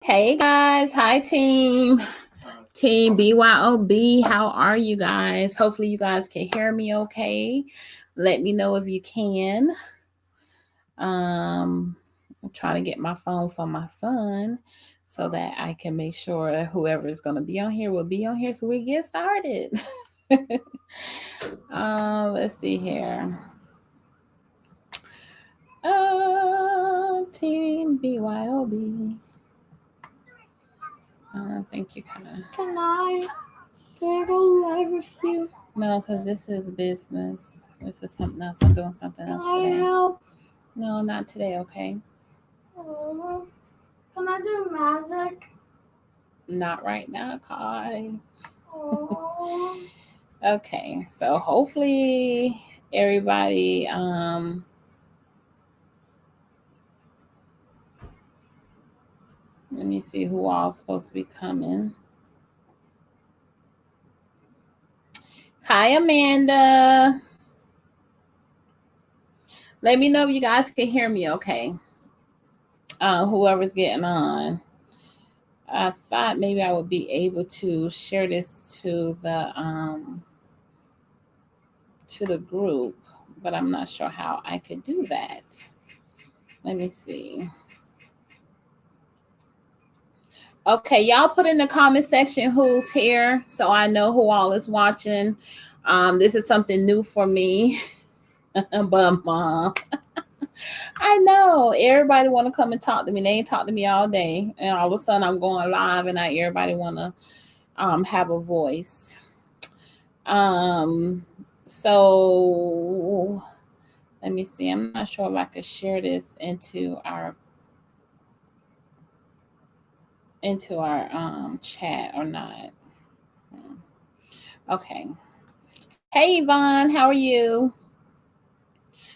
Hey guys, hi team BYOB. How are you guys? Hopefully you guys can hear me okay. Let me know if you can. I'm trying to get my phone from my son so that I can make sure whoever is going to be on here will be on here so we get started. Let's see here. Team BYOB. I think you kind of. Can I go live with you? No, because this is business. This is something else. I'm doing something else today. Help? No, not today, okay? Can I do magic? Not right now, Kai. Okay, so hopefully everybody let me see who all is supposed to be coming. Hi, Amanda. Let me know if you guys can hear me okay. Whoever's getting on. I thought maybe I would be able to share this to the group, but I'm not sure how I could do that. Let me see. Okay, y'all put in the comment section who's here so I know who all is watching. This is something new for me. But mom, I know everybody want to come and talk to me. They ain't talked to me all day, and all of a sudden I'm going live, and now everybody want to have a voice. So let me see. I'm not sure if I could share this into our chat or not. Okay. Hey Yvonne, how are you?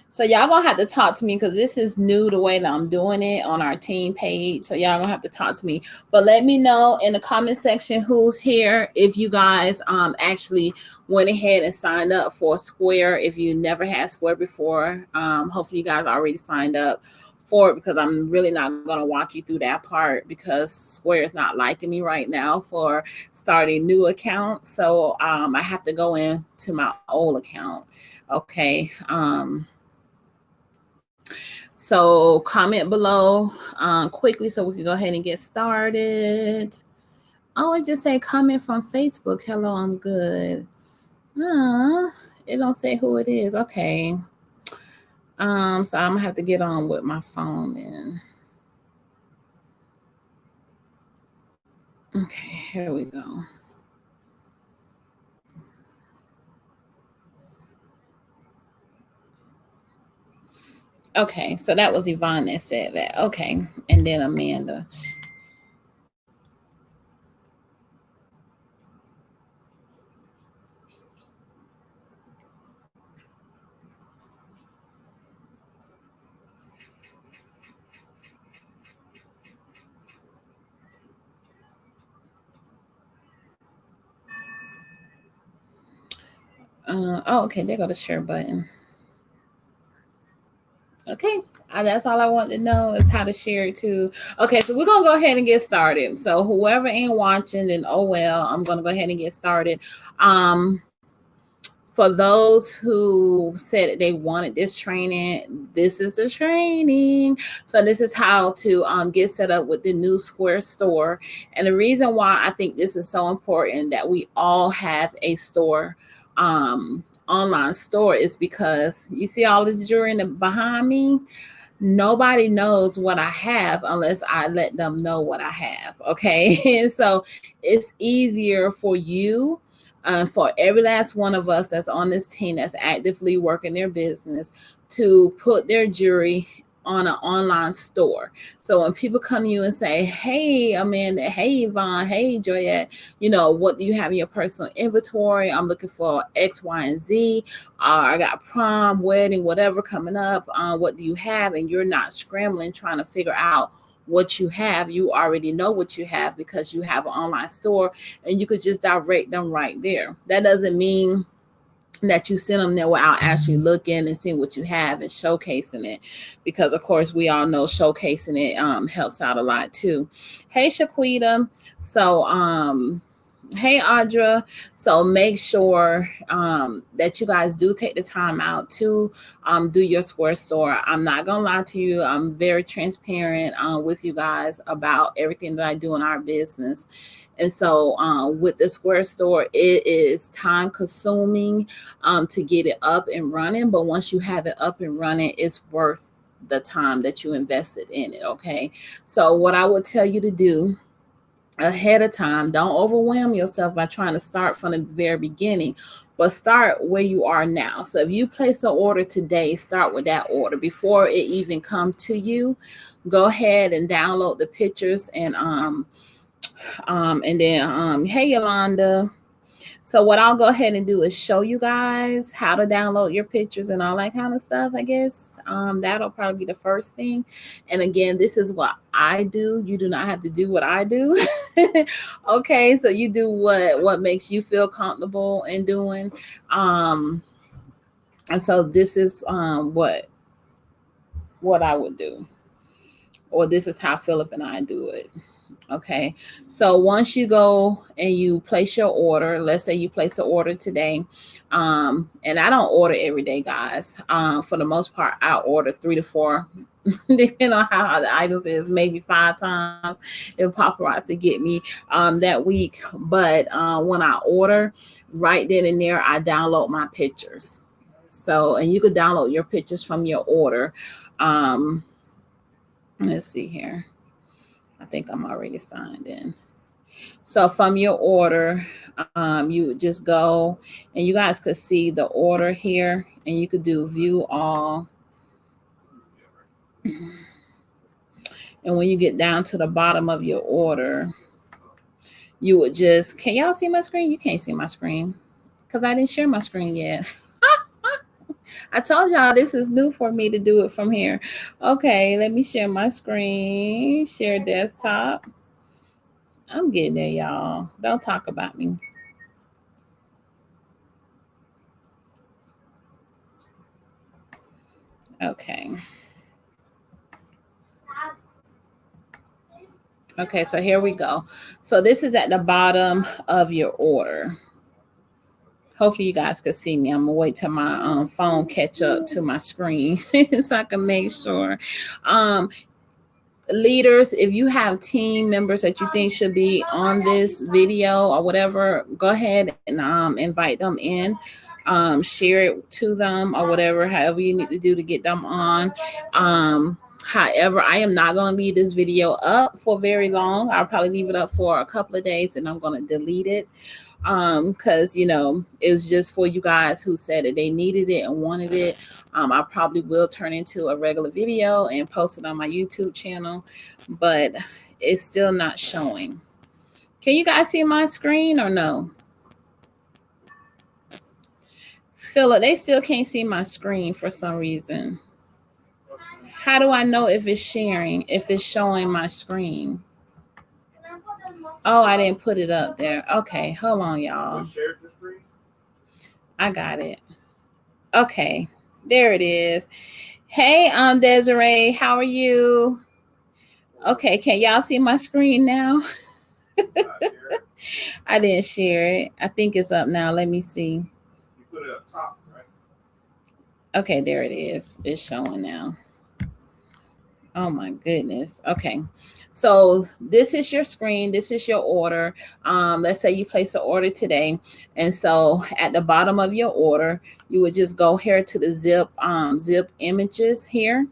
So y'all gonna have to talk to me because this is new the way that I'm doing it on our team page. So y'all gonna have to talk to me. But let me know in the comment section who's here. If you guys actually went ahead and signed up for Square. If you never had Square before, hopefully you guys already signed up for it because I'm really not gonna walk you through that part because Square is not liking me right now for starting new accounts. So I have to go into my old account. Okay. So comment below quickly so we can go ahead and get started. Oh, I just say comment from Facebook. Hello, I'm good. It don't say who it is. Okay. So I'm gonna have to get on with my phone then. Okay, here we go. Okay, so that was Yvonne that said that. Okay, and then Amanda. Okay, there go the share button. Okay, that's all I want to know is how to share it too. Okay, so we're gonna go ahead and get started. So whoever ain't watching, then oh well, I'm gonna go ahead and get started. For those who said that they wanted this training, this is the training. So this is how to get set up with the new Square store. And the reason why I think this is so important that we all have a store, online store, is because you see all this jewelry behind me. Nobody knows what I have unless I let them know what I have. Okay. And so it's easier for you, for every last one of us that's on this team that's actively working their business, to put their jewelry on an online store. So when people come to you and say, hey, Amanda, hey, Yvonne, hey, Joyette, what do you have in your personal inventory? I'm looking for X, Y, and Z. I got prom, wedding, whatever coming up. What do you have? And you're not scrambling trying to figure out what you have. You already know what you have because you have an online store and you could just direct them right there. That doesn't mean that you send them there without actually looking and seeing what you have and showcasing it, because of course we all know showcasing it helps out a lot too. Hey Shaquita. So hey Audra. So make sure that you guys do take the time out to do your Square store. I'm not gonna lie to you, I'm very transparent with you guys about everything that I do in our business. And so with the Square store, it is time consuming to get it up and running. But once you have it up and running, it's worth the time that you invested in it. Okay. So what I would tell you to do ahead of time, don't overwhelm yourself by trying to start from the very beginning, but start where you are now. So if you place an order today, start with that order before it even come to you. Go ahead and download the pictures and then hey Yolanda. So what I'll go ahead and do is show you guys how to download your pictures and all that kind of stuff, I guess. That'll probably be the first thing. And again, this is what I do. You do not have to do what I do. Okay, so you do what makes you feel comfortable in doing. And so this is what I would do. Or this is how Philip and I do it. Okay, so once you go and you place your order, let's say you place an order today, and I don't order every day, guys. For the most part, I order 3 to 4, depending on how the items is, maybe 5 times if paparazzi get me that week. But when I order, right then and there, I download my pictures. So, and you could download your pictures from your order. Let's see here. I think I'm already signed in. So from your order, you would just go and you guys could see the order here and you could do view all. And when you get down to the bottom of your order, you would just, can y'all see my screen? You can't see my screen because I didn't share my screen yet. I told y'all this is new for me to do it from here. Okay, let me share my screen, share desktop. I'm getting there, y'all. Don't talk about me. Okay. Okay, so here we go. So this is at the bottom of your order. Hopefully you guys can see me. I'm gonna wait till my phone catch up to my screen so I can make sure. Leaders, if you have team members that you think should be on this video or whatever, go ahead and invite them in. Share it to them or whatever, however you need to do to get them on. However, I am not going to leave this video up for very long. I'll probably leave it up for a couple of days and I'm going to delete it because you know it was just for you guys who said that they needed it and wanted it. I probably will turn into a regular video and post it on my YouTube channel, but it's still not showing. Can you guys see my screen or no? Philip, they still can't see my screen for some reason. How do I know if it's sharing, if it's showing my screen? Oh, I didn't put it up there. Okay, hold on, y'all. I got it. Okay, there it is. Hey, Desiree, how are you? Okay, can y'all see my screen now? I didn't share it. I think it's up now. Let me see. You put it up top, right? Okay, there it is. It's showing now. Oh my goodness. Okay. So this is your screen. This is your order. Let's say you place an order today. And so at the bottom of your order, you would just go here to the zip images here.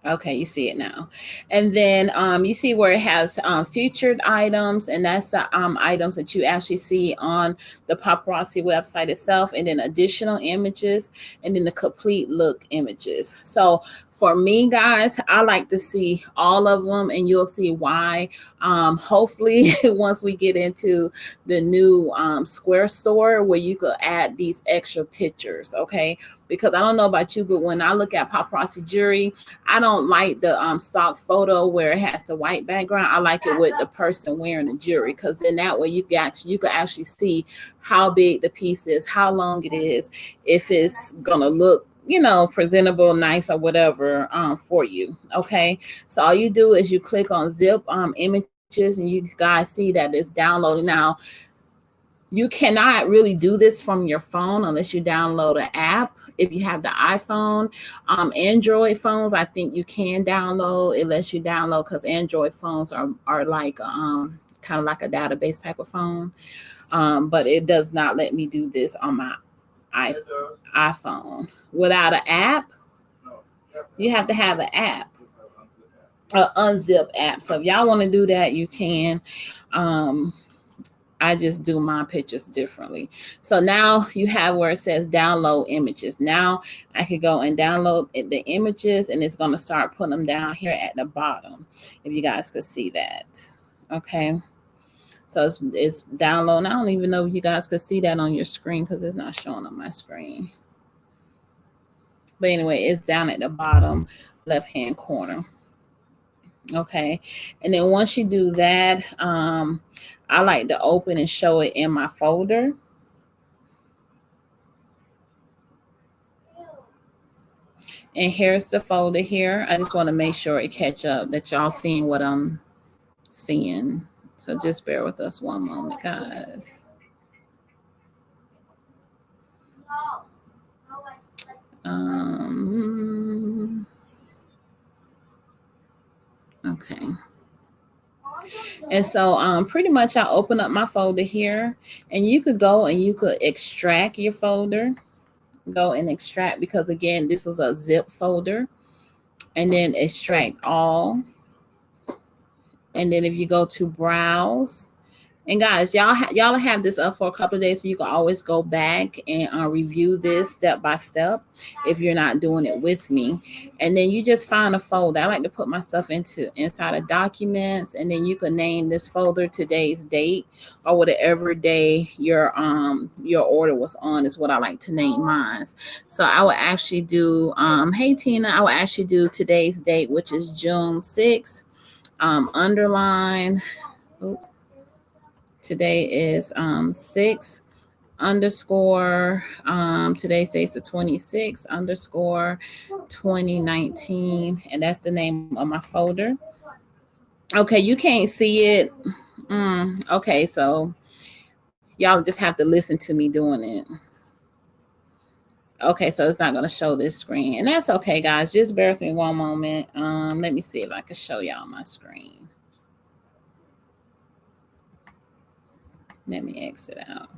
Okay, you see it now. And then you see where it has featured items, and that's the items that you actually see on the paparazzi website itself, and then additional images, and then the complete look images. So For me, guys, I like to see all of them, and you'll see why. Hopefully, once we get into the new Square store where you could add these extra pictures, okay? Because I don't know about you, but when I look at paparazzi jewelry, I don't like the stock photo where it has the white background. I like it with the person wearing the jewelry, because then that way you could actually see how big the piece is, how long it is, if it's gonna look, you know, presentable, nice, or whatever for you. Okay, so all you do is you click on zip images, and you guys see that it's downloading. Now, you cannot really do this from your phone unless you download an app. If you have the iPhone, Android phones, I think you can download. It lets you download, because Android phones are like kind of like a database type of phone. But it does not let me do this on my iPhone without an app. You have to have an app, an unzip app. So if y'all want to do that, you can. I just do my pictures differently. So now you have where it says download images. Now I can go and download the images, and it's going to start putting them down here at the bottom, if you guys could see that. Okay. So it's downloading. I don't even know if you guys could see that on your screen, because it's not showing on my screen. But anyway, it's down at the bottom left-hand corner. Okay. And then once you do that, I like to open and show it in my folder. And here's the folder here. I just want to make sure it catch up, that y'all seeing what I'm seeing. So just bear with us one moment, guys. Okay. And so pretty much I open up my folder here, and you could go and you could extract your folder. Go and extract, because again, this is a zip folder. And then extract all. And then if you go to browse, and guys, y'all have this up for a couple of days, so you can always go back and review this step by step if you're not doing it with me. And then you just find a folder. I like to put myself inside of documents, and then you can name this folder today's date, or whatever day your order was on is what I like to name mine. So I will actually do hey Tina, I will actually do today's date, which is June 6th. Underline, oops. Today is 6 underscore today's date is the 26 underscore 2019, and that's the name of my folder. Okay, you can't see it. Okay, so y'all just have to listen to me doing it. Okay, so it's not going to show this screen, and that's okay, guys. Just bear with me one moment. Let me see if I can show y'all my screen. Let me exit out.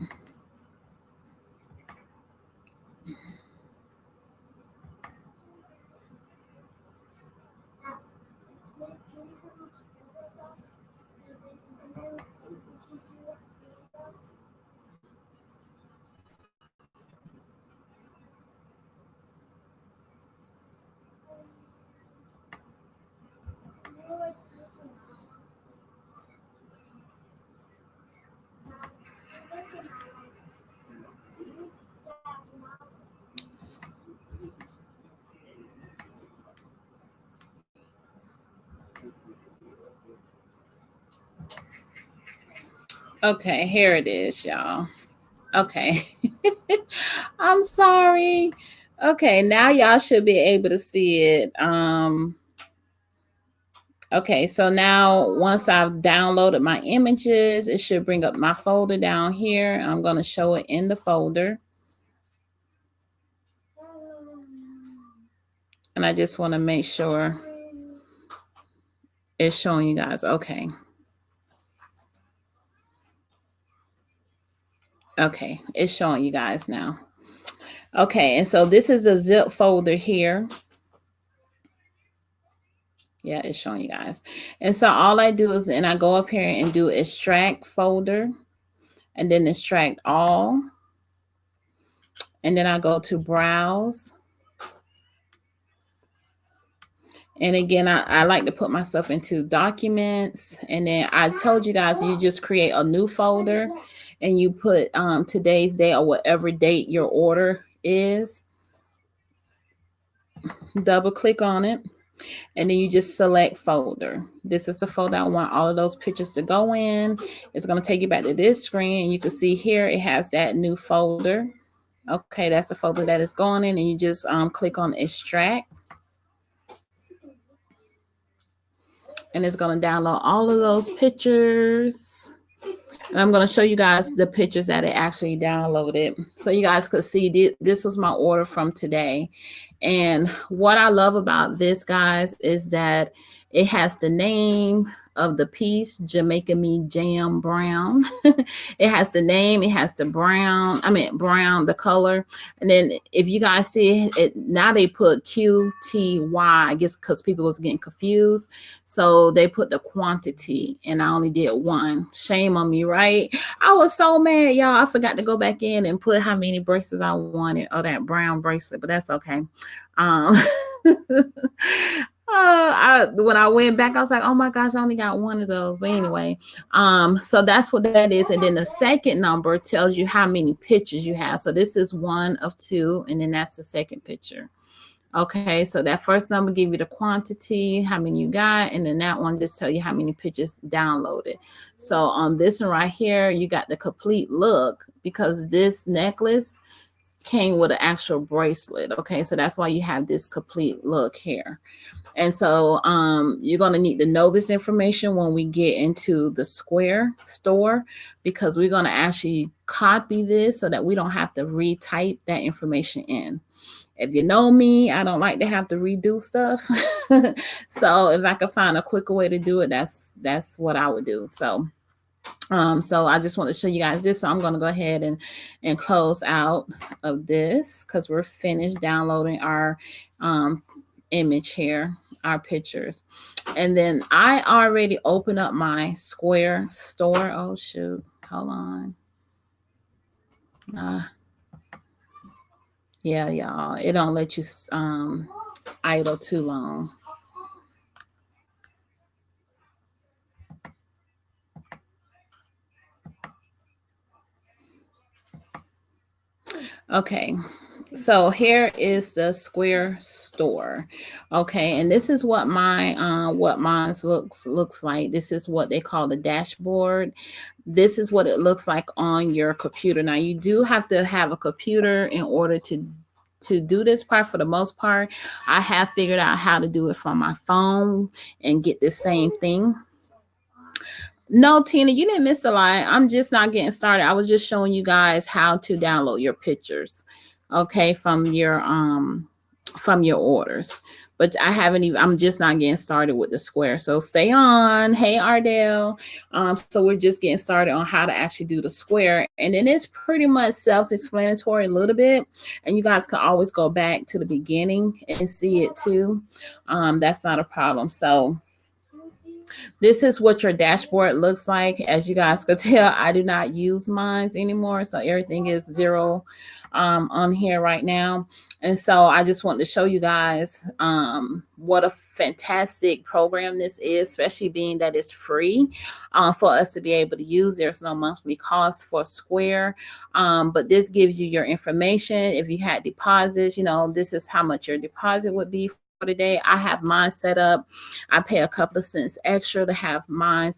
Okay, here it is, y'all. Okay. I'm sorry. Okay, now y'all should be able to see it. Okay, so now once I've downloaded my images, it should bring up my folder down here. I'm going to show it in the folder. And I just want to make sure it's showing you guys. Okay. Okay, it's showing you guys now. Okay, and so this is a zip folder here. Yeah, it's showing you guys. And so all I do is, and I go up here and do extract folder, and then extract all. And then I go to browse. And again, I like to put myself into documents. And then I told you guys, you just create a new folder and you put today's date or whatever date your order is. Double click on it. And then you just select folder. This is the folder I want all of those pictures to go in. It's going to take you back to this screen. And you can see here it has that new folder. Okay, that's the folder that is going in. And you just click on extract. And it's going to download all of those pictures. And I'm going to show you guys the pictures that it actually downloaded. So you guys could see this was my order from today. And what I love about this, guys, is that it has the name of the piece, Jamaica Me Jam Brown. It has the name, it has the brown, the color. And then if you guys see it, now they put QTY, I guess because people was getting confused. So they put the quantity and I only did one. Shame on me, right? I was so mad, y'all. I forgot to go back in and put how many bracelets I wanted, or that brown bracelet, but that's okay. When I went back, I was like, oh my gosh, I only got one of those. But anyway, so that's what that is. And then the second number tells you how many pictures you have. So this is 1 of 2, and then that's the second picture. Okay, so that first number give you the quantity, how many you got, and then that one just tell you how many pictures downloaded. So on this one right here, you got the complete look because this necklace came with an actual bracelet. Okay, so that's why you have this complete look here. And so you're going to need to know this information when we get into the Square store, because we're going to actually copy this so that we don't have to retype that information in. If you know me, I don't like to have to redo stuff. So if I could find a quicker way to do it, that's what I would do. So I just want to show you guys this. So I'm going to go ahead and close out of this because we're finished downloading our image here, our pictures. And then I already opened up my Square store. Oh shoot, hold on. Yeah, y'all, it don't let you idle too long. Okay, so here is the Square store. Okay, and this is what mine looks like. This is what they call the dashboard. This is what it looks like on your computer. Now you do have to have a computer in order to do this part. For the most part, I have figured out how to do it from my phone and get the same thing. No, Tina, you didn't miss a lot. I'm just not getting started. I was just showing you guys how to download your pictures, okay, from your orders. But I'm just not getting started with the Square. So stay on. Hey, Ardell. So we're just getting started on how to actually do the Square. And then it's pretty much self-explanatory a little bit. And you guys can always go back to the beginning and see it too. That's not a problem. So this is what your dashboard looks like. As you guys could tell, I do not use mine anymore. So everything is 0 on here right now. And so I just want to show you guys what a fantastic program this is, especially being that it's free for us to be able to use. There's no monthly cost for Square, but this gives you your information. If you had deposits, this is how much your deposit would be for the day. I have mine set up. I pay a couple of cents extra to have mine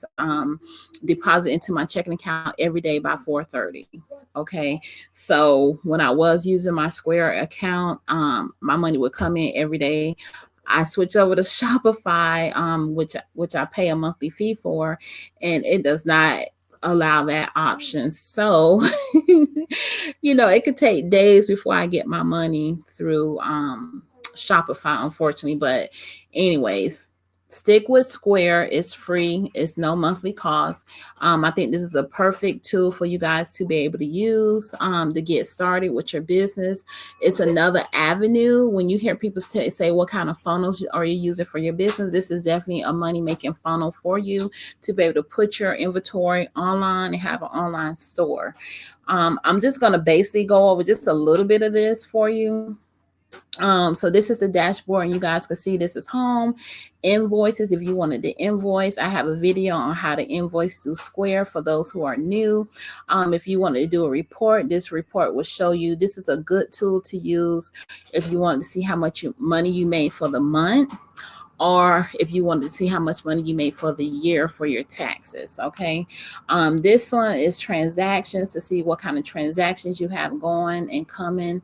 deposit into my checking account every day by 4:30. Okay, so when I was using my Square account, my money would come in every day. I switched over to Shopify, which I pay a monthly fee for, and it does not allow that option. So, it could take days before I get my money through Shopify, unfortunately. But anyways, stick with Square. It's free. It's no monthly cost. I think this is a perfect tool for you guys to be able to use to get started with your business. It's another avenue. When you hear people say, what kind of funnels are you using for your business? This is definitely a money-making funnel for you to be able to put your inventory online and have an online store. I'm just going to basically go over just a little bit of this for you. So this is the dashboard, and you guys can see this is home. Invoices, if you wanted to invoice, I have a video on how to invoice through Square for those who are new. If you wanted to do a report, this report will show you. This is a good tool to use if you wanted to see how much money you made for the month, or if you wanted to see how much money you made for the year for your taxes. Okay. This one is transactions, to see what kind of transactions you have going and coming.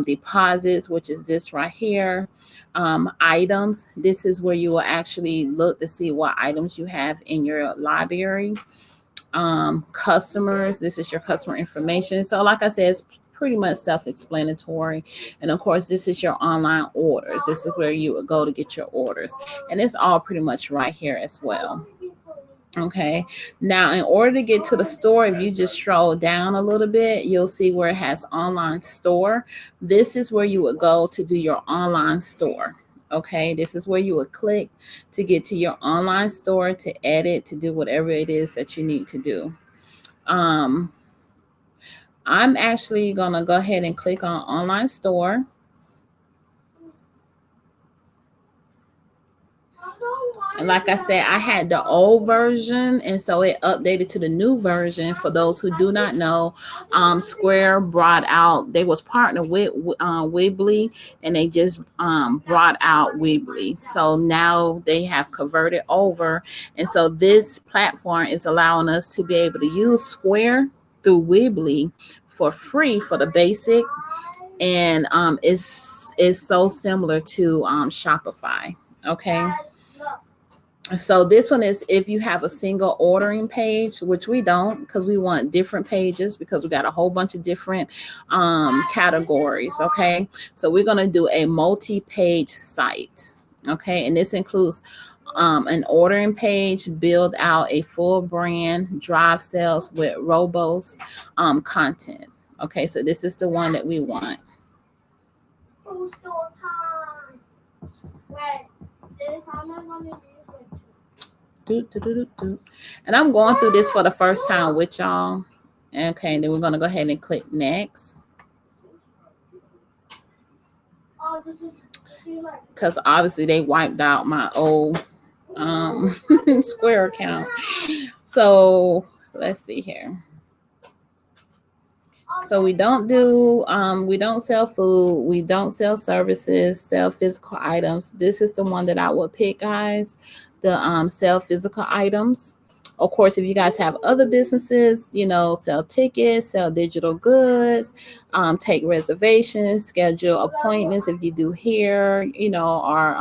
Deposits, which is this right here. Items, this is where you will actually look to see what items you have in your library. Customers, this is your customer information. So like I said, it's pretty much self-explanatory. And of course, this is your online orders. This is where you would go to get your orders, and it's all pretty much right here as well. Okay, now in order to get to the store, if you just scroll down a little bit, you'll see where it has online store. This is where you would go to do your online store. Okay, this is where you would click to get to your online store, to edit, to do whatever it is that you need to do. I'm actually gonna go ahead and click on online store. And like I said, I had the old version, and so it updated to the new version. For those who do not know, Square brought out, they was partnered with Weebly, and they just brought out Weebly. So now they have converted over, and so this platform is allowing us to be able to use Square through Weebly for free for the basic, and it's so similar to Shopify. Okay. So this one is if you have a single ordering page, which we don't, because we want different pages, because we got a whole bunch of different categories. Okay, so we're going to do a multi-page site. Okay, and this includes an ordering page, build out a full brand, drive sales with robust content. Okay, so this is the one that we want. And I'm going through this for the first time with y'all. Okay, then we're going to go ahead and click next. Because obviously they wiped out my old Square account. So let's see here. So we don't sell food, we don't sell services, sell physical items. This is the one that I would pick, guys. The sell physical items. Of course, if you guys have other businesses, sell tickets, sell digital goods, take reservations, schedule appointments if you do hair, or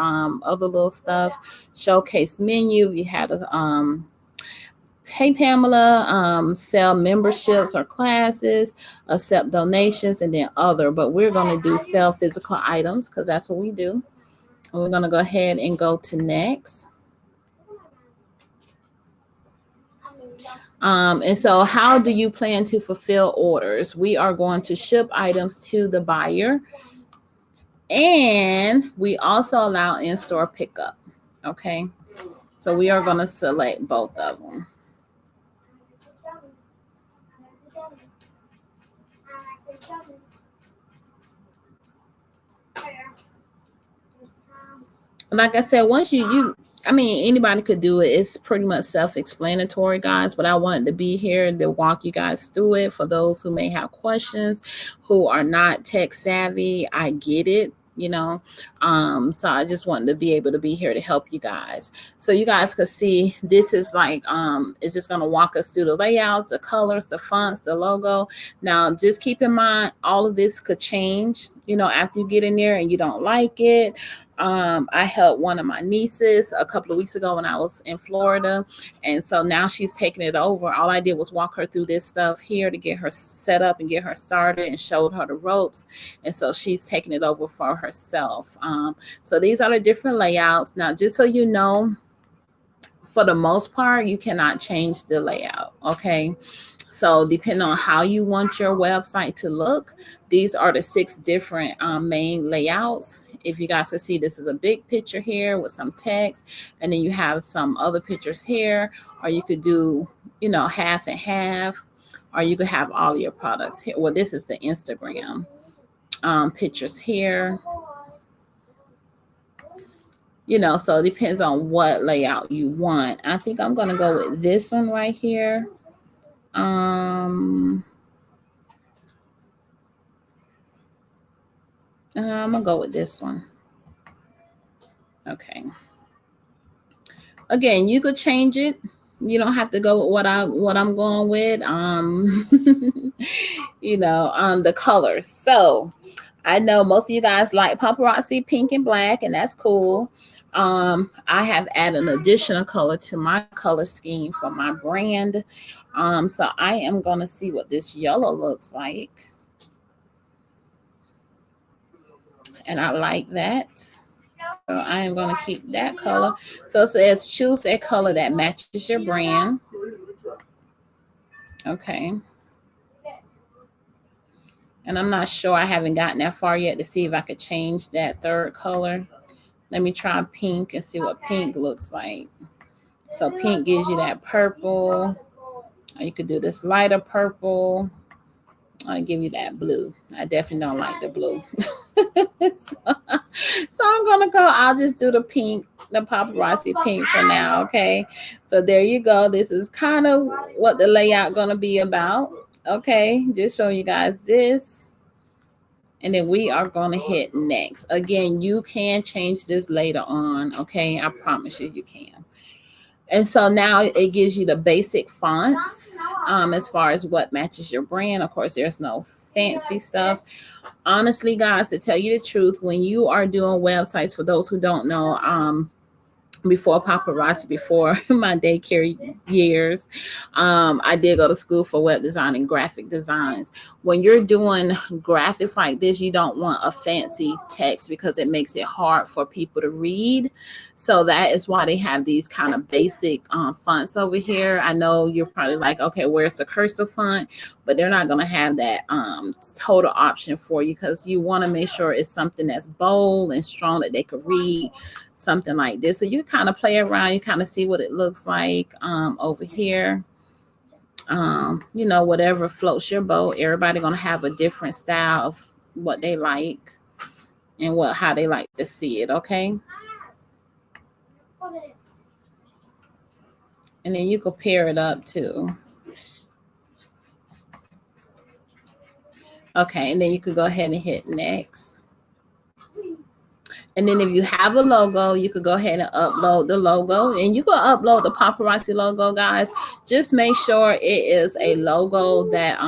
other little stuff, showcase menu. If you had a Hey Pamela, sell memberships or classes, accept donations, and then other. But we're going to do sell physical items because that's what we do. And we're going to go ahead and go to next. And so how do you plan to fulfill orders? We are going to ship items to the buyer, and we also allow in-store pickup. Okay, so we are going to select both of them. Like I said, once anybody could do it. It's pretty much self-explanatory, guys, but I wanted to be here to walk you guys through it. For those who may have questions, who are not tech savvy, I get it. So I just wanted to be able to be here to help you guys. So you guys could see this is like it's just going to walk us through the layouts, the colors, the fonts, the logo. Now just keep in mind, all of this could change after you get in there and you don't like it. I helped one of my nieces a couple of weeks ago when I was in Florida, and so now she's taking it over. All I did was walk her through this stuff here to get her set up and get her started, and showed her the ropes, and so she's taking it over for herself. So these are the different layouts. Now, just so you know, for the most part, you cannot change the layout. Okay. So depending on how you want your website to look, these are the 6 different main layouts. If you guys can see, this is a big picture here with some text, and then you have some other pictures here, or you could do, half and half, or you could have all your products here. Well, this is the Instagram. pictures here. You know, so it depends on what layout you want. I think I'm gonna go with this one right here. I'm gonna go with this one. Okay. Again, you could change it. You don't have to go with what I'm going with. You know, the colors. So I know most of you guys like paparazzi pink and black, and that's cool. I have added an additional color to my color scheme for my brand. So I am gonna see what this yellow looks like. And I like that. So I am going to keep that color. So it says choose a color that matches your brand. Okay. And I'm not sure. I haven't gotten that far yet to see if I could change that third color. Let me try pink and see what pink looks like. So pink gives you that purple. You could do this lighter purple. I'll give you that blue. I definitely don't like the blue. So I'm gonna go. I'll just do the pink, the paparazzi pink for now. Okay. So there you go. This is kind of what the layout gonna be about. Okay. Just show you guys this. And then we are gonna hit next. Again, you can change this later on. Okay. I promise you, you can. And so now it gives you the basic fonts as far as what matches your brand. Of course, there's no fancy stuff. Honestly, guys, to tell you the truth, when you are doing websites, for those who don't know, before paparazzi, before my daycare years, I did go to school for web design and graphic designs. When you're doing graphics like this, you don't want a fancy text because it makes it hard for people to read. So that is why they have these kind of basic fonts over here. I know you're probably like, okay, where's the cursive font? But they're not going to have that total option for you because you want to make sure it's something that's bold and strong that they could read. Something like this. So you kind of play around, you kind of see what it looks like over here. You know, whatever floats your boat. Everybody gonna have a different style of what they like and how they like to see it. Okay. And then you can pair it up too. Okay, and then you could go ahead and hit next. And then if you have a logo, you could go ahead and upload the logo. And you can upload the paparazzi logo, guys. Just make sure it is a logo that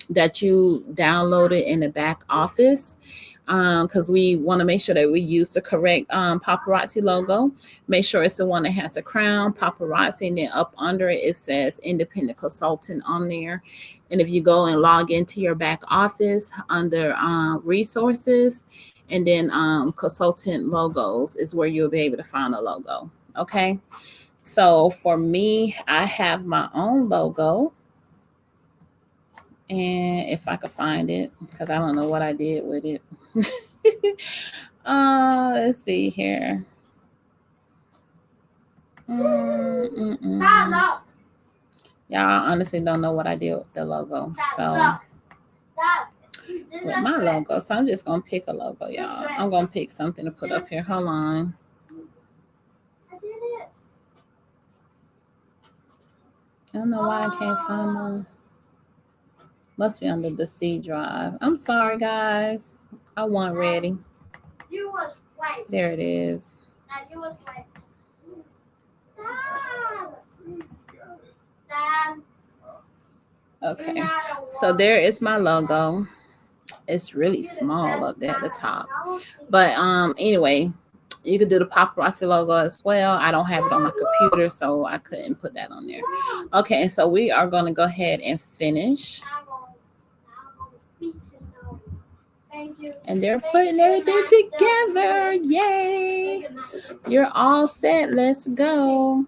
that you downloaded in the back office. Because we want to make sure that we use the correct paparazzi logo. Make sure it's the one that has the crown, paparazzi, and then up under it, it says independent consultant on there. And if you go and log into your back office under resources, and then consultant logos is where you'll be able to find a logo. Okay. So for me, I have my own logo. And if I could find it, because I don't know what I did with it. Let's see here. Y'all honestly don't know what I did with the logo. So with my logo. So I'm just gonna pick a logo, y'all. I'm gonna pick something to put up here. Hold on. I don't know why I can't find my. Must be under the C drive. I'm sorry, guys. I wasn't ready. There it is. Okay. So there is my logo. It's really small up there at the top. But anyway, you could do the paparazzi logo as well. I don't have it on my computer, so I couldn't put that on there. Okay, so we are going to go ahead and finish. And they're putting everything together. Yay! You're all set. Let's go.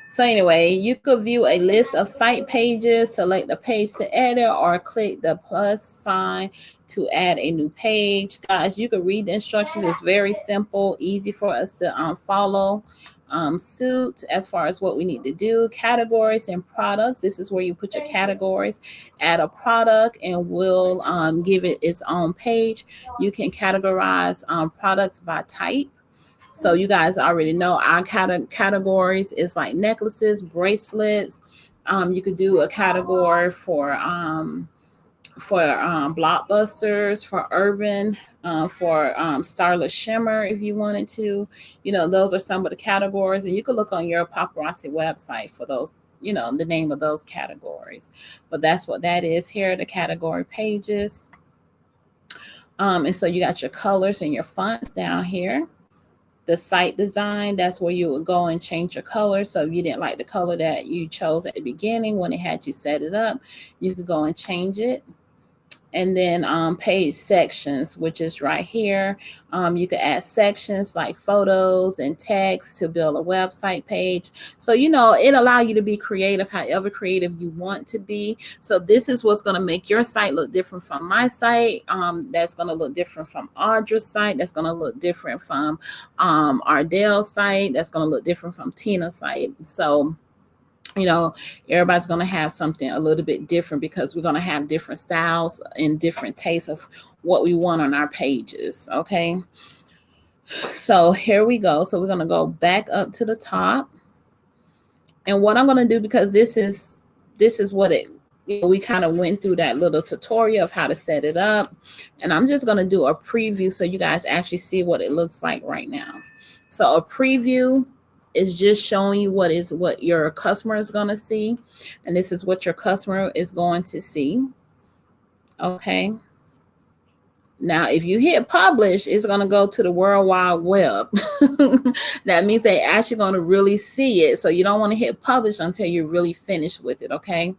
So anyway, you could view a list of site pages, select the page to edit, or click the plus sign to add a new page. Guys, you can read the instructions. It's very simple, easy for us to follow. suit as far as what we need to do. Categories and products. This is where you put your categories. Add a product and we'll give it its own page. You can categorize products by type. So you guys already know our categories is like necklaces, bracelets. You could do a category for blockbusters, for urban, for starless shimmer if you wanted to. You know, those are some of the categories, and you could look on your paparazzi website for those, you know, the name of those categories. But that's what that is. Here are the category pages. And so you got your colors and your fonts down here. The site design, that's where you would go and change your color. So if you didn't like the color that you chose at the beginning when it had you set it up, you could go and change it. And then page sections, which is right here. You could add sections like photos and text to build a website page. So, you know, it allows you to be creative, however creative you want to be. So this is what's going to make your site look different from my site. That's going to look different from Audra's site. That's going to look different from Ardell's site. That's going to look different from Tina's site. So, you know, everybody's going to have something a little bit different because we're going to have different styles and different tastes of what we want on our pages. Okay. So here we go. So we're going to go back up to the top. And what I'm going to do, because this is what it, you know, we kind of went through that little tutorial of how to set it up. And I'm just going to do a preview so you guys actually see what it looks like right now. So a preview is just showing you what your customer is going to see. And this is what your customer is going to see. Okay. Now, if you hit publish, it's going to go to the World Wide Web. That means they actually going to really see it. So you don't want to hit publish until you're really finished with it. Okay.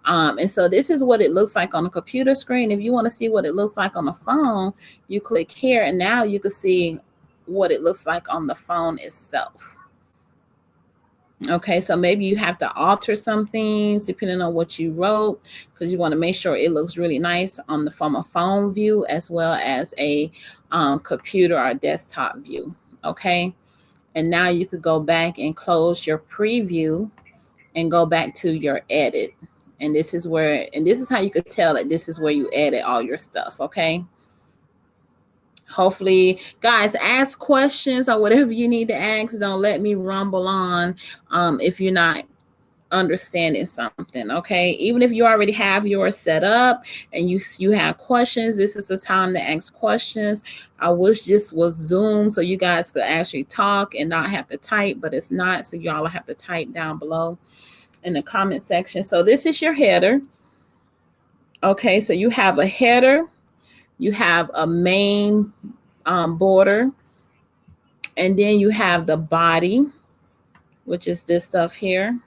And so this is what it looks like on the computer screen. If you want to see what it looks like on the phone, you click here and now you can see what it looks like on the phone itself. Okay, so maybe you have to alter some things depending on what you wrote, because you want to make sure it looks really nice on from a phone view as well as a computer or desktop view. Okay, and now you could go back and close your preview and go back to your edit. And this is where, and this is how you could tell that this is where you edit all your stuff. Okay. Hopefully, guys, ask questions or whatever you need to ask. Don't let me rumble on if you're not understanding something. Okay, even if you already have yours set up and you have questions, this is the time to ask questions. I wish this was Zoom so you guys could actually talk and not have to type, but it's not, so y'all have to type down below in the comment section. So this is your header. Okay, so you have a header. You have a main border, and then you have the body, which is this stuff here,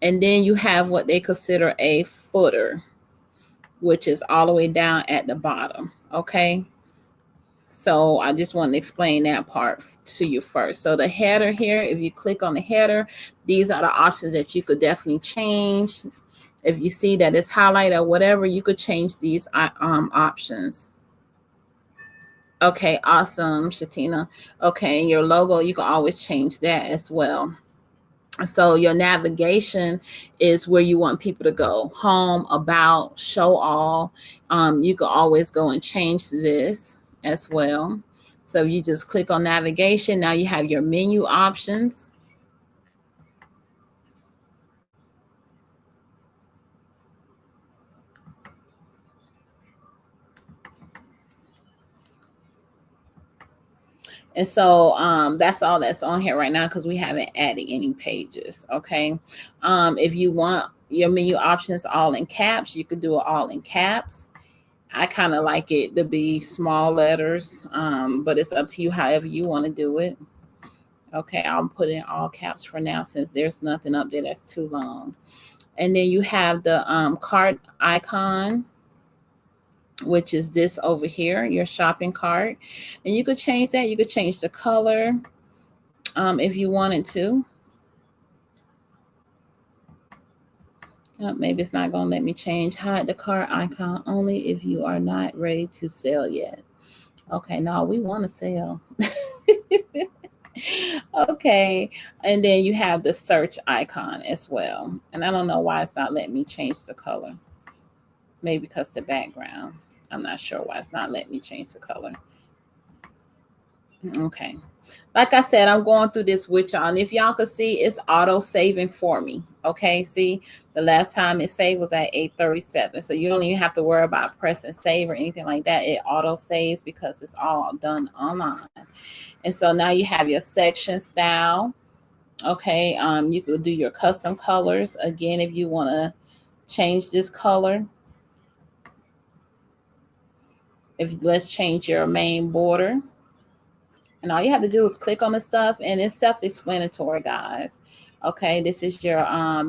and then you have what they consider a footer, which is all the way down at the bottom. Okay, so I just want to explain that part to you first. So the header here, if you click on the header, these are the options that you could definitely change. If you see that it's highlighted or whatever, you could change these options. Okay, awesome, Shatina. Okay, and your logo, you can always change that as well. So your navigation is where you want people to go. Home, about, show all. You can always go and change this as well. So you just click on navigation. Now you have your menu options. And so that's all that's on here right now because we haven't added any pages. Okay. If you want your menu options all in caps, you could do it all in caps. I kind of like it to be small letters, but it's up to you however you want to do it. Okay, I'll put in all caps for now since there's nothing up there that's too long. And then you have the cart icon, which is this over here, your shopping cart. And you could change that. You could change the color if you wanted to. Maybe it's not going to let me change. Hide the cart icon only if you are not ready to sell yet. Okay, no, we want to sell. Okay. And then you have the search icon as well. And I don't know why it's not letting me change the color. Maybe because the background. I'm not sure why it's not letting me change the color. Okay. Like I said, I'm going through this with y'all. And if y'all could see, it's auto saving for me. Okay. See, the last time it saved was at 8:37. So you don't even have to worry about pressing save or anything like that. It auto saves because it's all done online. And so now you have your section style. Okay. You could do your custom colors. Again, if you want to change this color, if let's change your main border. And all you have to do is click on the stuff, and it's self-explanatory, guys. Okay, this is your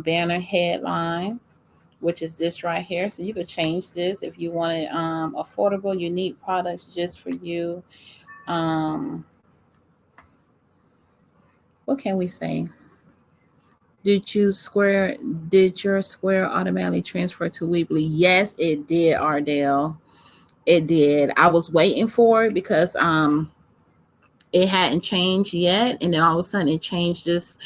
banner headline, which is this right here. So you could change this if you wanted affordable, unique products just for you. Um, what can we say? Did you square? Did your square automatically transfer to Weebly? Yes, it did, Ardell. It did. I was waiting for it because it hadn't changed yet, and then all of a sudden it changed just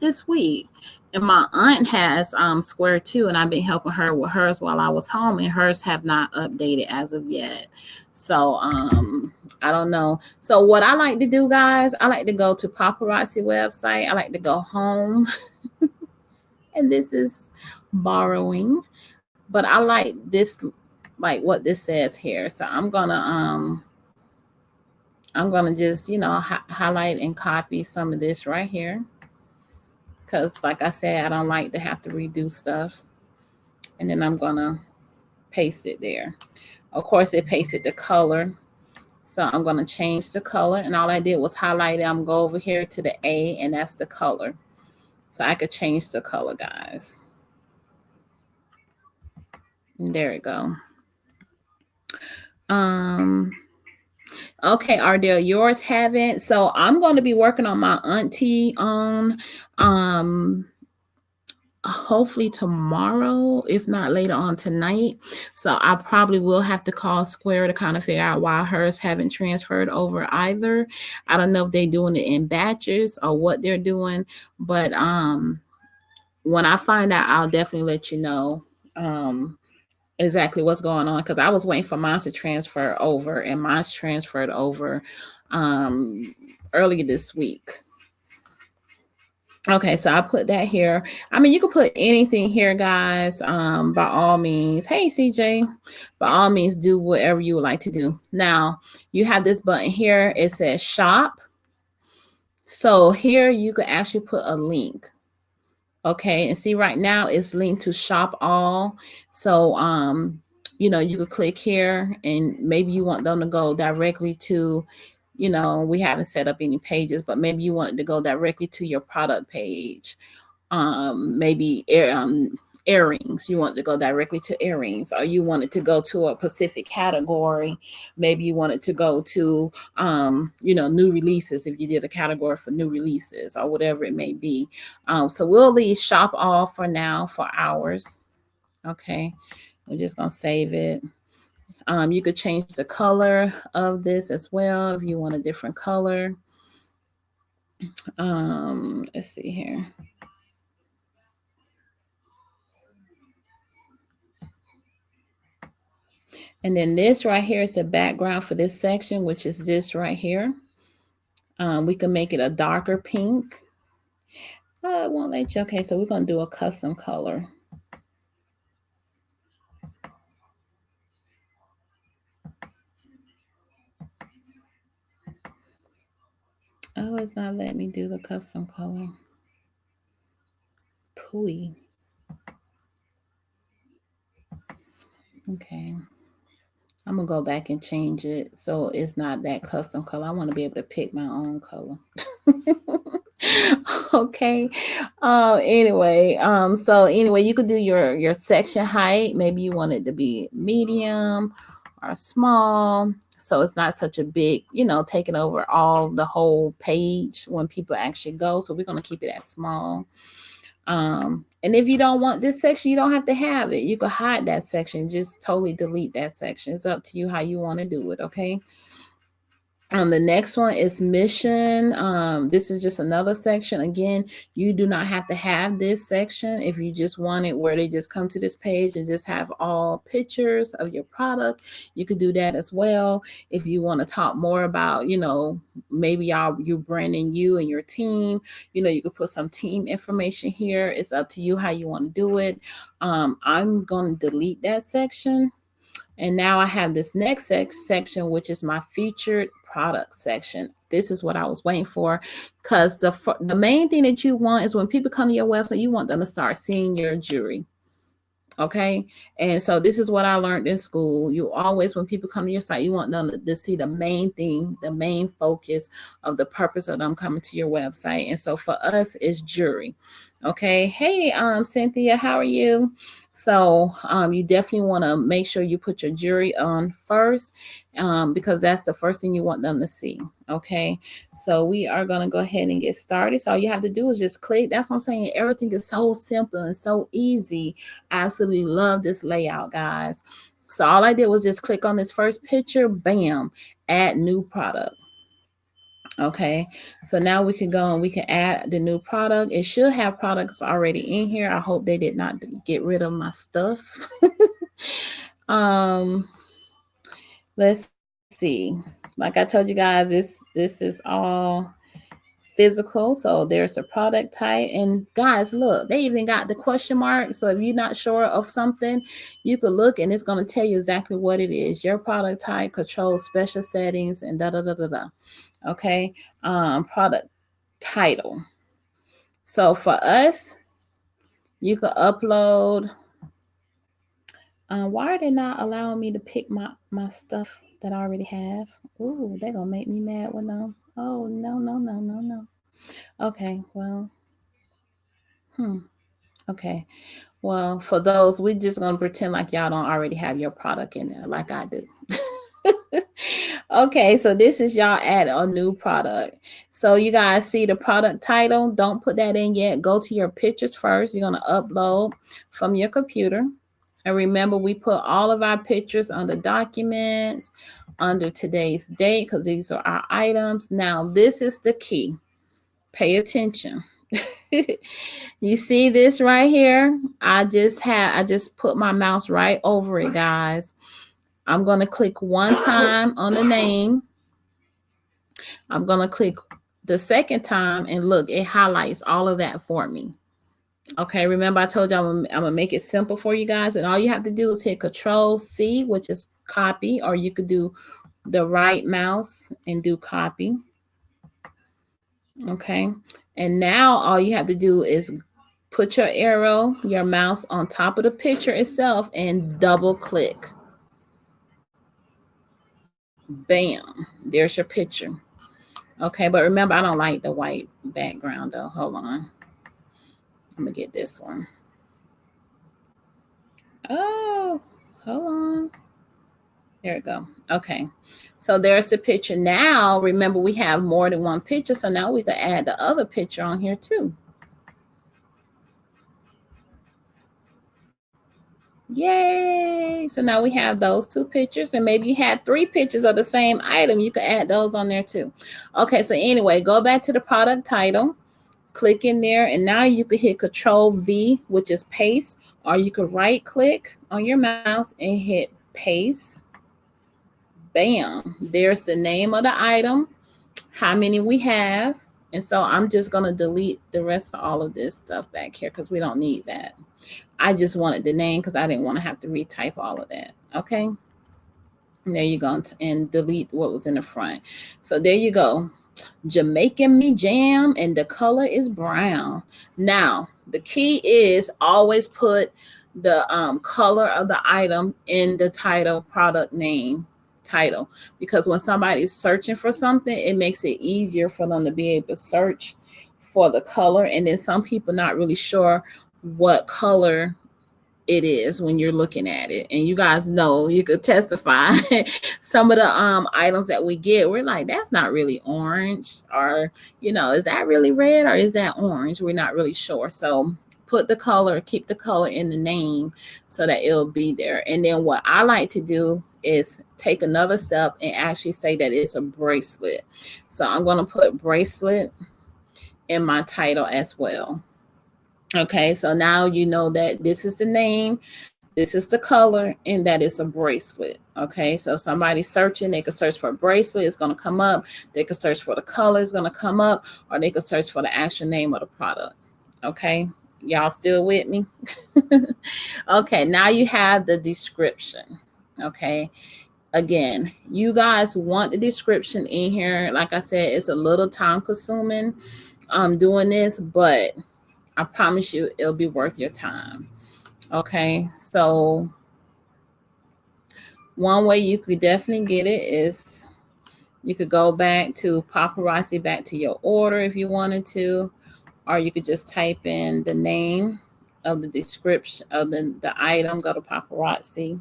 this week. And my aunt has Square too, and I've been helping her with hers while I was home, and hers have not updated as of yet. So I don't know. So what I like to do, guys, I like to go to paparazzi website. I like to go home, and this is borrowing, but I like this, like what this says here. So I'm gonna just, highlight and copy some of this right here, because like I said, I don't like to have to redo stuff. And then I'm gonna paste it there. Of course, it pasted the color. So I'm gonna change the color, and all I did was highlight it. I'm gonna go over here to the A, and that's the color. So I could change the color, guys. And there we go. Um, okay, Ardell, yours haven't. So I'm going to be working on my auntie on hopefully tomorrow, if not later on tonight. So I probably will have to call Square to kind of figure out why hers haven't transferred over either. I don't know if they're doing it in batches or what they're doing, but when I find out, I'll definitely let you know exactly what's going on, because I was waiting for mine to transfer over, and mine's transferred over earlier this week. Okay, so I put that here. I mean, you can put anything here, guys. By all means. Hey, CJ. By all means, do whatever you would like to do. Now, you have this button here. It says shop. So here you could actually put a link. Okay, and see right now it's linked to shop all. So you could click here, and maybe you want them to go directly to, we haven't set up any pages, but maybe you want it to go directly to your product page. Maybe earrings, you want to go directly to earrings, or you want it to go to a specific category. Maybe you want it to go to new releases, if you did a category for new releases or whatever it may be. So we'll leave shop all for now for ours. Okay, we're just gonna save it. You could change the color of this as well if you want a different color. Let's see here. And then this right here is the background for this section, which is this right here. We can make it a darker pink. Oh, it won't let you. Okay, so we're going to do a custom color. Oh, it's not letting me do the custom color. Pooey. Okay. I'm going to go back and change it so it's not that custom color. I want to be able to pick my own color. Okay. So anyway, you could do your section height. Maybe you want it to be medium or small, so it's not such a big, taking over all the whole page when people actually go. So we're going to keep it at small. And if you don't want this section, you don't have to have it. You could hide that section, just totally delete that section. It's up to you how you want to do it. Okay. The next one is mission. This is just another section. Again, you do not have to have this section if you just want it where they just come to this page and just have all pictures of your product. You could do that as well. If you want to talk more about, maybe you branding you and your team, you could put some team information here. It's up to you how you want to do it. I'm going to delete that section. And now I have this next section, which is my featured product section. This is what I was waiting for, because the main thing that you want is when people come to your website, you want them to start seeing your jewelry. Okay. And so this is what I learned in school. You always, when people come to your site, you want them to see the main thing, the main focus of the purpose of them coming to your website. And so for us, it's jewelry. Okay. Hey, Cynthia, how are you? So you definitely want to make sure you put your jewelry on first, because that's the first thing you want them to see. Okay. So we are going to go ahead and get started. So all you have to do is just click. That's what I'm saying. Everything is so simple and so easy. I absolutely love this layout, guys. So all I did was just click on this first picture, bam, add new product. Okay, so now we can go and we can add the new product. It should have products already in here. I hope they did not get rid of my stuff. Let's see. Like I told you guys, this is all physical. So there's a product type, and guys, look, they even got the question mark. So if you're not sure of something, you could look and it's going to tell you exactly what it is. Your product type, control special settings, and da da da da da. Okay. Product title. So for us, you could upload. Why are they not allowing me to pick my stuff that I already have? Ooh, they're gonna make me mad with them. Oh no no no no no. Okay, well, okay. Well, for those, we're just gonna pretend like y'all don't already have your product in there, like I do. Okay, so this is y'all add a new product. So you guys see the product title. Don't put that in yet. Go to your pictures first. You're gonna upload from your computer. And remember, we put all of our pictures under documents, under today's date, because these are our items. Now, this is the key. Pay attention. You see this right here? I just put my mouse right over it, guys. I'm going to click one time on the name. I'm going to click the second time, and look, it highlights all of that for me. Okay, remember I told you I'm going to make it simple for you guys, and all you have to do is hit Control C, which is copy, or you could do the right mouse and do copy. Okay, and now all you have to do is put your arrow, your mouse on top of the picture itself, and double click. Bam, there's your picture. Okay, but remember, I don't like the white background though. Hold on. I'm gonna get this one. Oh, hold on. There we go. Okay, so there's the picture. Now, remember, we have more than one picture, so now we can add the other picture on here too. Yay! So now we have those two pictures, and maybe you had 3 pictures of the same item. You can add those on there too. Okay, so anyway, go back to the product title, click in there, and now you can hit Control V, which is paste, or you could right click on your mouse and hit paste. Bam, there's the name of the item, how many we have. And so I'm just going to delete the rest of all of this stuff back here because we don't need that. I just wanted the name because I didn't want to have to retype all of that. Okay. And there you go. And delete what was in the front. So there you go. Jamaican me jam, and the color is brown. Now, the key is always put the color of the item in the title, product name title, because when somebody's searching for something, it makes it easier for them to be able to search for the color. And then some people not really sure what color it is when you're looking at it, and you guys know, you could testify, some of the items that we get, we're like, that's not really orange, or is that really red, or is that orange? We're not really sure. So put the color, keep the color in the name so that it'll be there. And then what I like to do is take another step and actually say that it's a bracelet. So I'm going to put bracelet in my title as well. Okay, so now you know that this is the name, this is the color, and that is a bracelet. Okay, so somebody's searching, they can search for a bracelet, it's going to come up. They can search for the color, it's going to come up, or they can search for the actual name of the product. Okay, y'all still with me? Okay, now you have the description. Okay, again, you guys want the description in here. Like I said, it's a little time consuming doing this, but I promise you it'll be worth your time. Okay, so one way you could definitely get it is you could go back to paparazzi, back to your order if you wanted to, or you could just type in the name of the description of the item, go to paparazzi.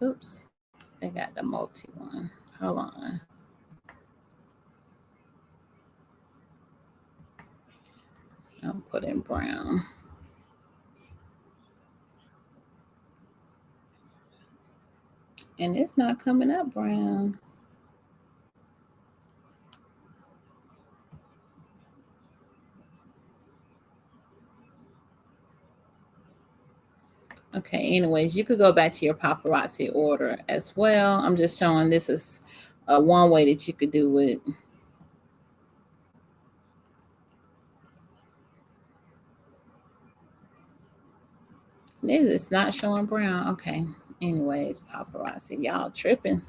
Oops, they got the multi one. Hold on. I'll put in brown. And it's not coming up brown. Okay, anyways, you could go back to your paparazzi order as well. I'm just showing this is one way that you could do it. It's not showing brown. Okay, anyways, paparazzi, y'all tripping.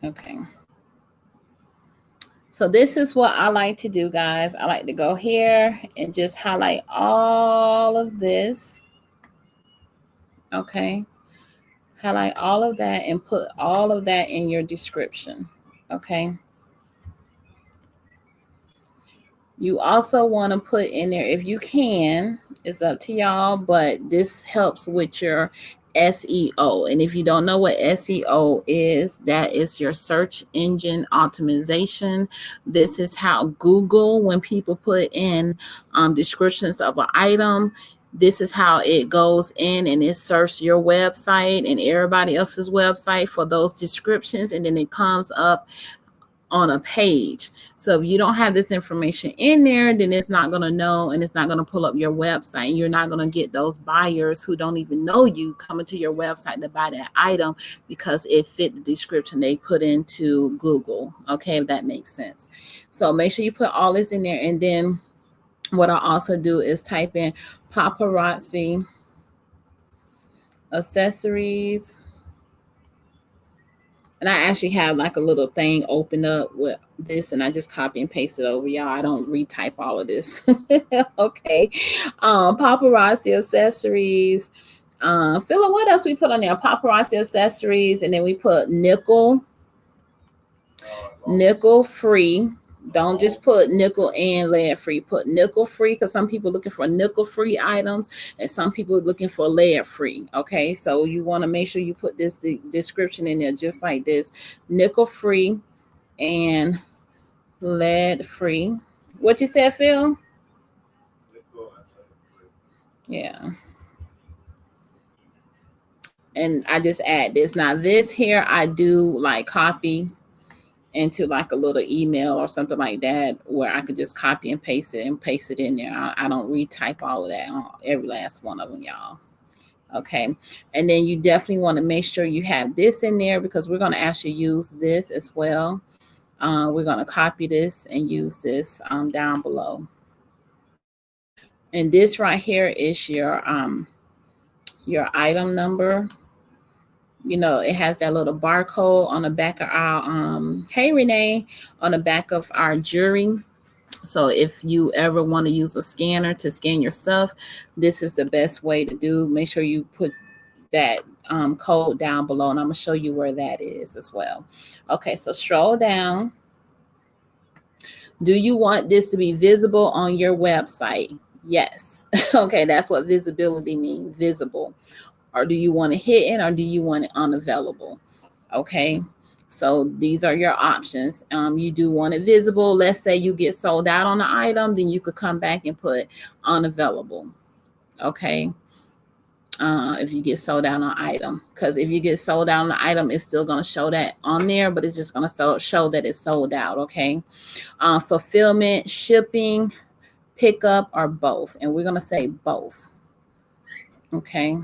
Okay. So this is what I like to do, guys. I like to go here and just highlight all of this. Okay. Highlight all of that and put all of that in your description. Okay. You also want to put in there, if you can, it's up to y'all, but this helps with your SEO. And if you don't know what SEO is, that is your search engine optimization. This is how Google, when people put in descriptions of an item, this is how it goes in and it searches your website and everybody else's website for those descriptions. And then it comes up on a page. So if you don't have this information in there, then it's not going to know, and it's not going to pull up your website. And you're not going to get those buyers who don't even know you coming to your website to buy that item because it fit the description they put into Google. Okay, if that makes sense. So make sure you put all this in there. And then what I also do is type in paparazzi accessories. And I actually have like a little thing open up with this, and I just copy and paste it over, y'all. I don't retype all of this. Okay. Paparazzi accessories. Philip, what else we put on there? Paparazzi accessories, and then we put nickel free. Don't just put nickel and lead free. Put nickel free because some people are looking for nickel free items and some people are looking for lead free. Okay, so you want to make sure you put this description in there just like this: nickel free and lead free. What you said, Phil? Yeah. And I just add this. Now this here I do like copy into like a little email or something like that where I could just copy and paste it in there. I don't retype all of that on every last one of them, y'all. Okay. And then you definitely want to make sure you have this in there because we're going to actually use this as well. We're going to copy this and use this down below. And this right here is your item number. You know, it has that little barcode on the back of our hey Renee, on the back of our jewelry. So if you ever want to use a scanner to scan yourself, this is the best way to do. Make sure you put that code down below, and I'm gonna show you where that is as well. Okay, so scroll down. Do you want this to be visible on your website? Yes. Okay, that's what visibility means, visible. or do you want it hidden, or do you want it unavailable? Okay. So these are your options. You do want it visible. Let's say you get sold out on the item, then you could come back and put unavailable. Okay. If you get sold out on an item, because if you get sold out on an item, it's still going to show that on there, but it's just going to show that it's sold out. Okay. Fulfillment, shipping, pickup, or both. And we're going to say both. Okay.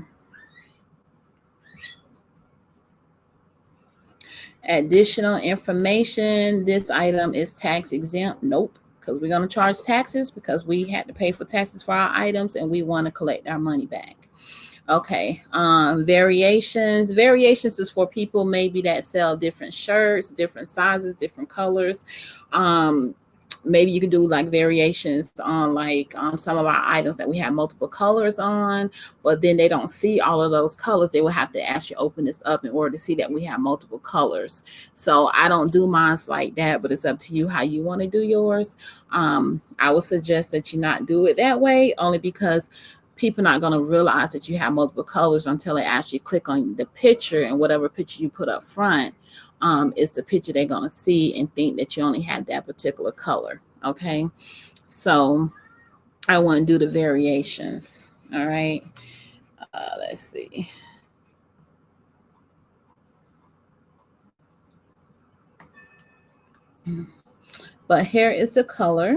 Additional information. This item is tax exempt. Nope. Because we're going to charge taxes because we had to pay for taxes for our items and we want to collect our money back. Okay. Variations. Variations is for people maybe that sell different shirts, different sizes, different colors. Maybe you can do like variations on like some of our items that we have multiple colors on, but then they don't see all of those colors. They will have to actually open this up in order to see that we have multiple colors. So I don't do mine like that, but it's up to you how you want to do yours. I would suggest that you not do it that way, only because people not going to realize that you have multiple colors until they actually click on the picture, and whatever picture you put up front is the picture they're going to see and think that you only have that particular color. Okay. So I want to do the variations. All right. Let's see. But here is the color.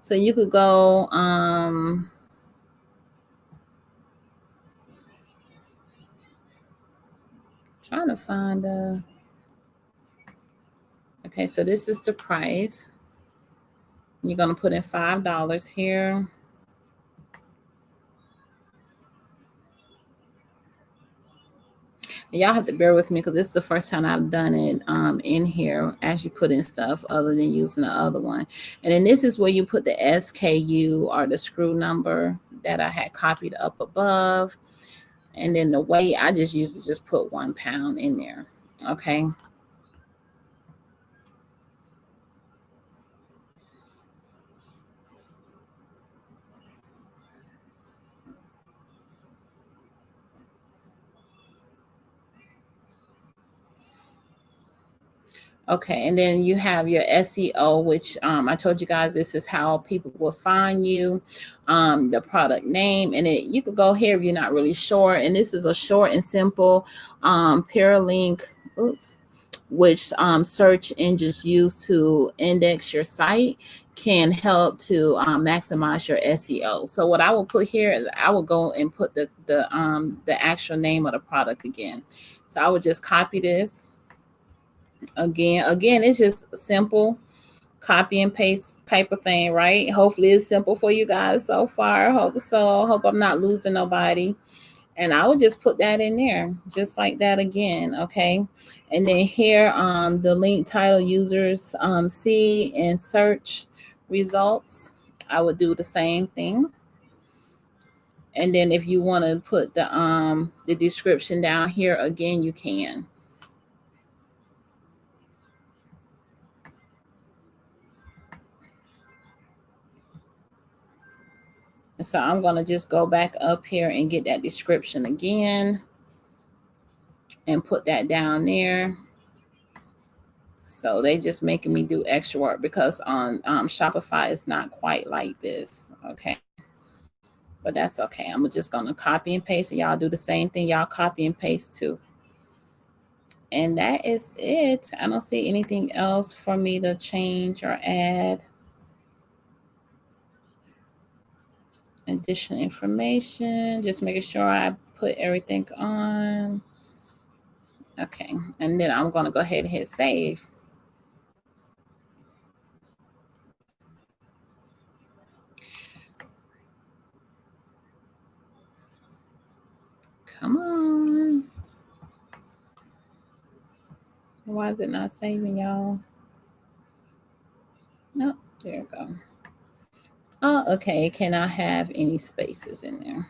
So you could go, trying to find okay, so this is the price. You're going to put in $5 here. Y'all have to bear with me because this is the first time I've done it in here, actually put in stuff other than using the other one. And then this is where you put the SKU or the screw number that I had copied up above. And then the weight, I just usually just put 1 pound in there. Okay. Okay, and then you have your SEO, which I told you guys this is how people will find you, the product name, and you could go here if you're not really sure. And this is a short and simple paralink, which search engines use to index your site, can help to maximize your SEO. So what I will put here is I will go and put the actual name of the product again. So I would just copy this. Again, it's just simple copy and paste type of thing, right? Hopefully it's simple for you guys so far. Hope so. Hope I'm not losing nobody. And I would just put that in there just like that again. Okay. And then here the link title users see and search results, I would do the same thing. And then if you want to put the description down here again, you can. So I'm going to just go back up here and get that description again and put that down there. So they just making me do extra work because on Shopify it's not quite like this. Okay. But that's okay. I'm just going to copy and paste. And y'all do the same thing. Y'all copy and paste too. And that is it. I don't see anything else for me to change or add. Additional information. Just making sure I put everything on. Okay. And then I'm going to go ahead and hit save. Come on. Why is it not saving, y'all? Nope. There we go. Oh, okay. It cannot have any spaces in there.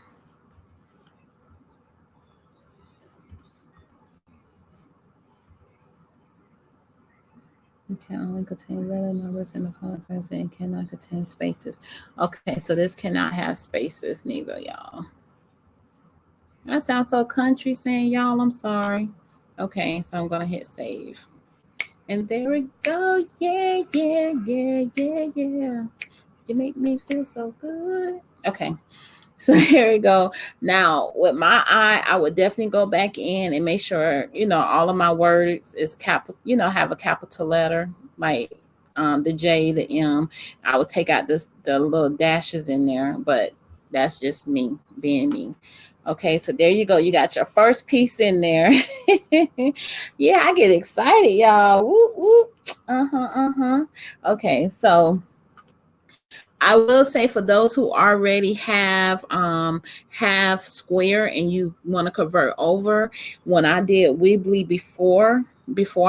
It can only contain letter numbers in the phone person and cannot contain spaces. Okay, so this cannot have spaces neither, y'all. That sounds so country saying y'all, I'm sorry. Okay, so I'm gonna hit save. And there we go. Yeah, yeah, yeah, yeah, yeah. You make me feel so good. Okay. So here we go. Now with my eye, I would definitely go back in and make sure, all of my words is capital, have a capital letter, like the J, the M. I would take out the little dashes in there, but that's just me being me. Okay, so there you go. You got your first piece in there. Yeah, I get excited, y'all. Whoop, whoop. Uh-huh, uh-huh. Okay, so I will say for those who already have Square and you want to convert over, when I did Weebly before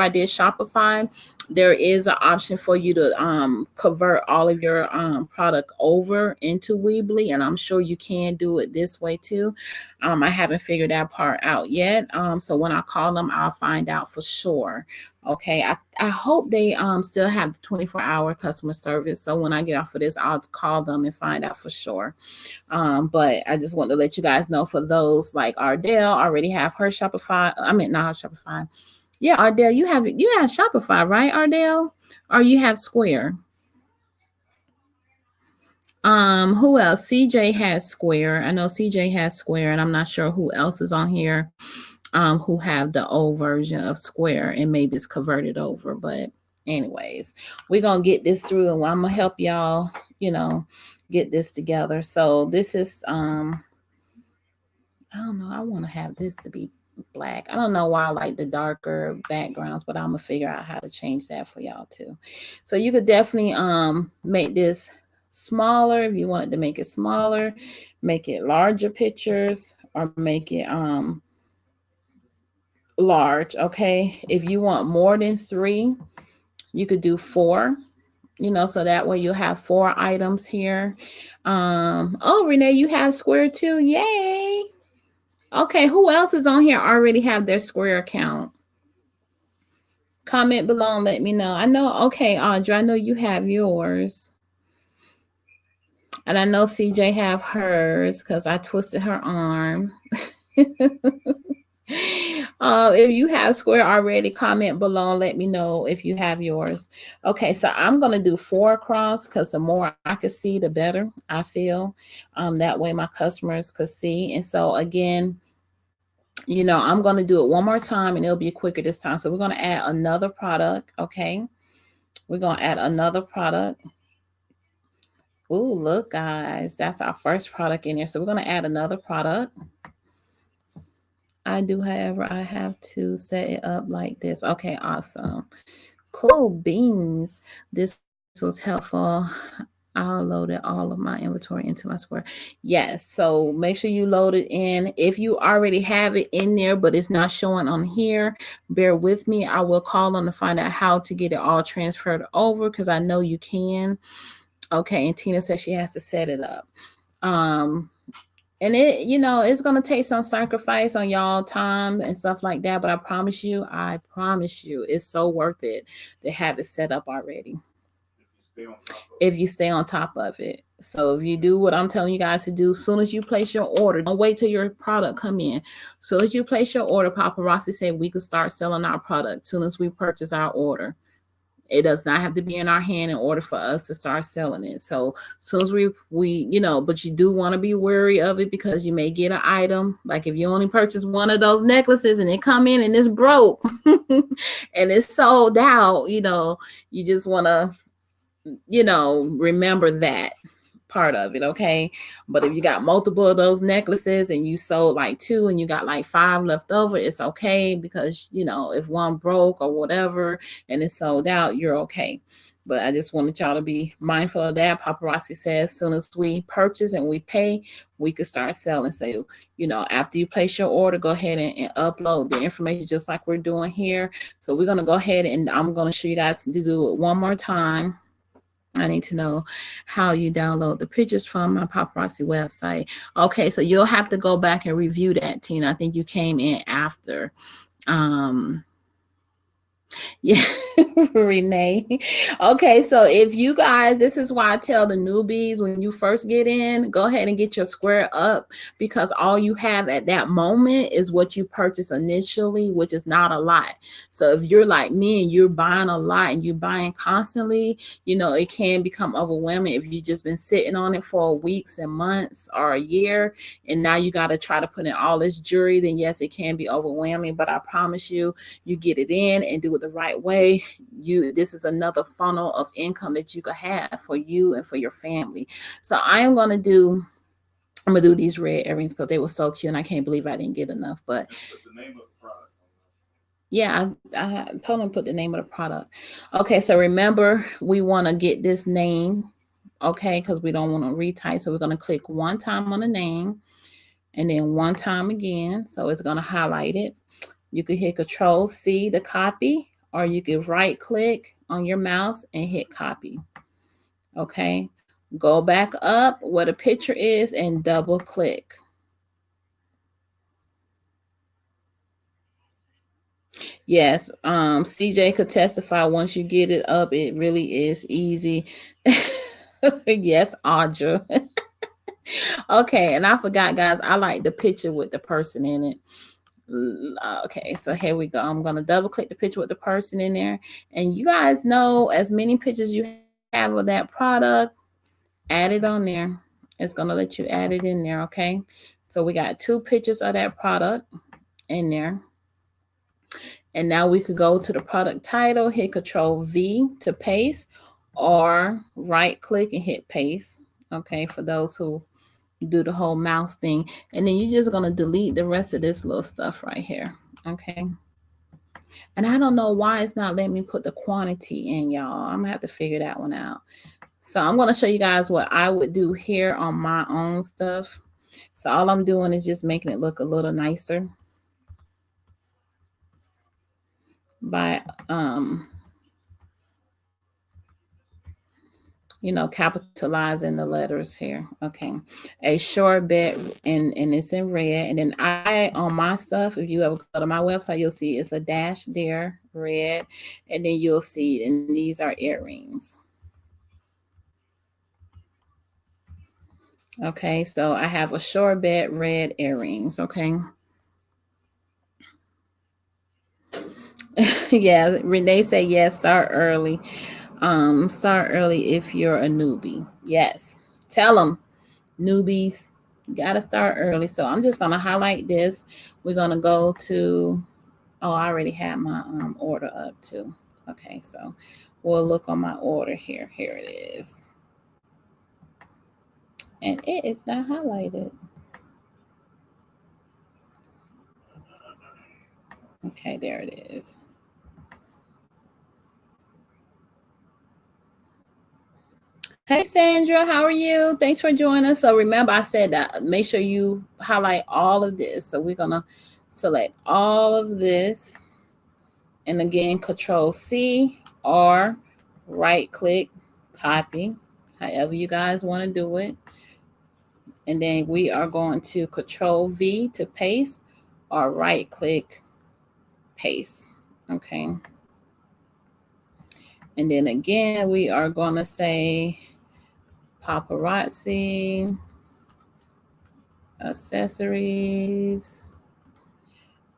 I did Shopify, there is an option for you to convert all of your product over into Weebly, and I'm sure you can do it this way too. I haven't figured that part out yet. So when I call them, I'll find out for sure. Okay, I hope they still have the 24-hour customer service. So when I get off of this, I'll call them and find out for sure. But I just want to let you guys know, for those like Ardell already have her Shopify. I mean, not her Shopify. Yeah, Ardell, you have Shopify, right, Ardell? Or you have Square? Who else? CJ has Square. I know CJ has Square, and I'm not sure who else is on here who have the old version of Square, and maybe it's converted over. But anyways, we're gonna get this through, and I'm gonna help y'all, get this together. So this is I don't know, I want to have this to be black. I don't know why I like the darker backgrounds, but I'm gonna figure out how to change that for y'all too. So you could definitely make this smaller if you wanted to make it smaller, make it larger pictures, or make it large. Okay, if you want more than 3, you could do 4, so that way you'll have 4 items here. Oh, Renee, you have Square too. Yay. Okay, who else is on here already have their Square account? Comment below and let me know. I know, okay, Audra, I know you have yours. And I know CJ have hers because I twisted her arm. If you have Square already, comment below and let me know if you have yours. Okay, so I'm going to do 4 across because the more I can see, the better I feel. That way my customers could see. And so again, I'm going to do it one more time and it'll be quicker this time. So we're going to add another product. Okay, we're going to add another product. Ooh, look, guys, that's our first product in here. So we're going to add another product. I do, however, I have to set it up like this. Okay, awesome. Cool beans. This was helpful. I loaded all of my inventory into my Square. Yes, so make sure you load it in. If you already have it in there, but it's not showing on here, bear with me. I will call them to find out how to get it all transferred over because I know you can. Okay, and Tina says she has to set it up. And it's going to take some sacrifice on y'all time and stuff like that. But I promise you, it's so worth it to have it set up already. If you stay on top of it. So if you do what I'm telling you guys to do, as soon as you place your order, don't wait till your product come in. As soon as you place your order, Paparazzi said we could start selling our product as soon as we purchase our order. It does not have to be in our hand in order for us to start selling it. So as soon as we but you do want to be wary of it because you may get an item. Like if you only purchase one of those necklaces and it come in and it's broke and it's sold out, you just want to, remember that part of it. Okay, but if you got multiple of those necklaces and you sold like 2 and you got like 5 left over, it's okay because if one broke or whatever and it's sold out, you're okay. But I just wanted y'all to be mindful of that. Paparazzi says as soon as we purchase and we pay, we could start selling. So after you place your order, go ahead and upload the information just like we're doing here. So we're going to go ahead and I'm going to show you guys to do it one more time. I need to know how you download the pictures from my Paparazzi website. Okay, so you'll have to go back and review that, Tina. I think you came in after. Yeah, Renee. Okay, so if you guys, this is why I tell the newbies when you first get in, go ahead and get your square up because all you have at that moment is what you purchased initially, which is not a lot. So if you're like me and you're buying a lot and you're buying constantly, you know, it can become overwhelming if you've just been sitting on it for weeks and months or a year, and now you got to try to put in all this jewelry, then yes, it can be overwhelming. But I promise you get it in and do it the right way, this is another funnel of income that you could have for you and for your family. So I'm gonna do these red earrings because they were so cute and I can't believe I didn't get enough. But yeah, I told them to put the name of the product. Okay, so remember we want to get this name, okay, because we don't want to retype. So we're going to click one time on the name and then one time again. So it's going to highlight it. You could hit Control C to copy, or you could right click on your mouse and hit copy. Okay. Go back up where the picture is and double click. Yes, CJ could testify once you get it up, it really is easy. Yes, Audra. Okay, and I forgot, guys, I like the picture with the person in it. Okay, so here we go. I'm going to double click the picture with the person in there. And you guys know as many pictures you have of that product, add it on there. It's going to let you add it in there, okay? So we got 2 pictures of that product in there. And now we could go to the product title, hit Control V to paste, or right click and hit paste. Okay, for those who do the whole mouse thing. And then you're just going to delete the rest of this little stuff right here. Okay. And I don't know why it's not letting me put the quantity in, y'all. I'm going to have to figure that one out. So I'm going to show you guys what I would do here on my own stuff. So all I'm doing is just making it look a little nicer by capitalizing the letters here. Okay. A short bet, and it's in red. And then on my stuff, if you ever go to my website, you'll see it's a dash there, red. And then you'll see, and these are earrings. Okay. So I have a short bet, red earrings. Okay. Yeah. Renee said, yes, start early. Start early if you're a newbie. Yes. Tell them. Newbies, you got to start early. So I'm just going to highlight this. We're going to go to, I already had my order up too. Okay, so we'll look on my order here. Here it is. And it is not highlighted. Okay, there it is. Hey Sandra, how are you? Thanks for joining us. So remember I said that make sure you highlight all of this. So we're going to select all of this. And again, Control C or right click, copy, however you guys want to do it. And then we are going to Control V to paste or right click, paste. Okay. And then again, we are going to say paparazzi, accessories,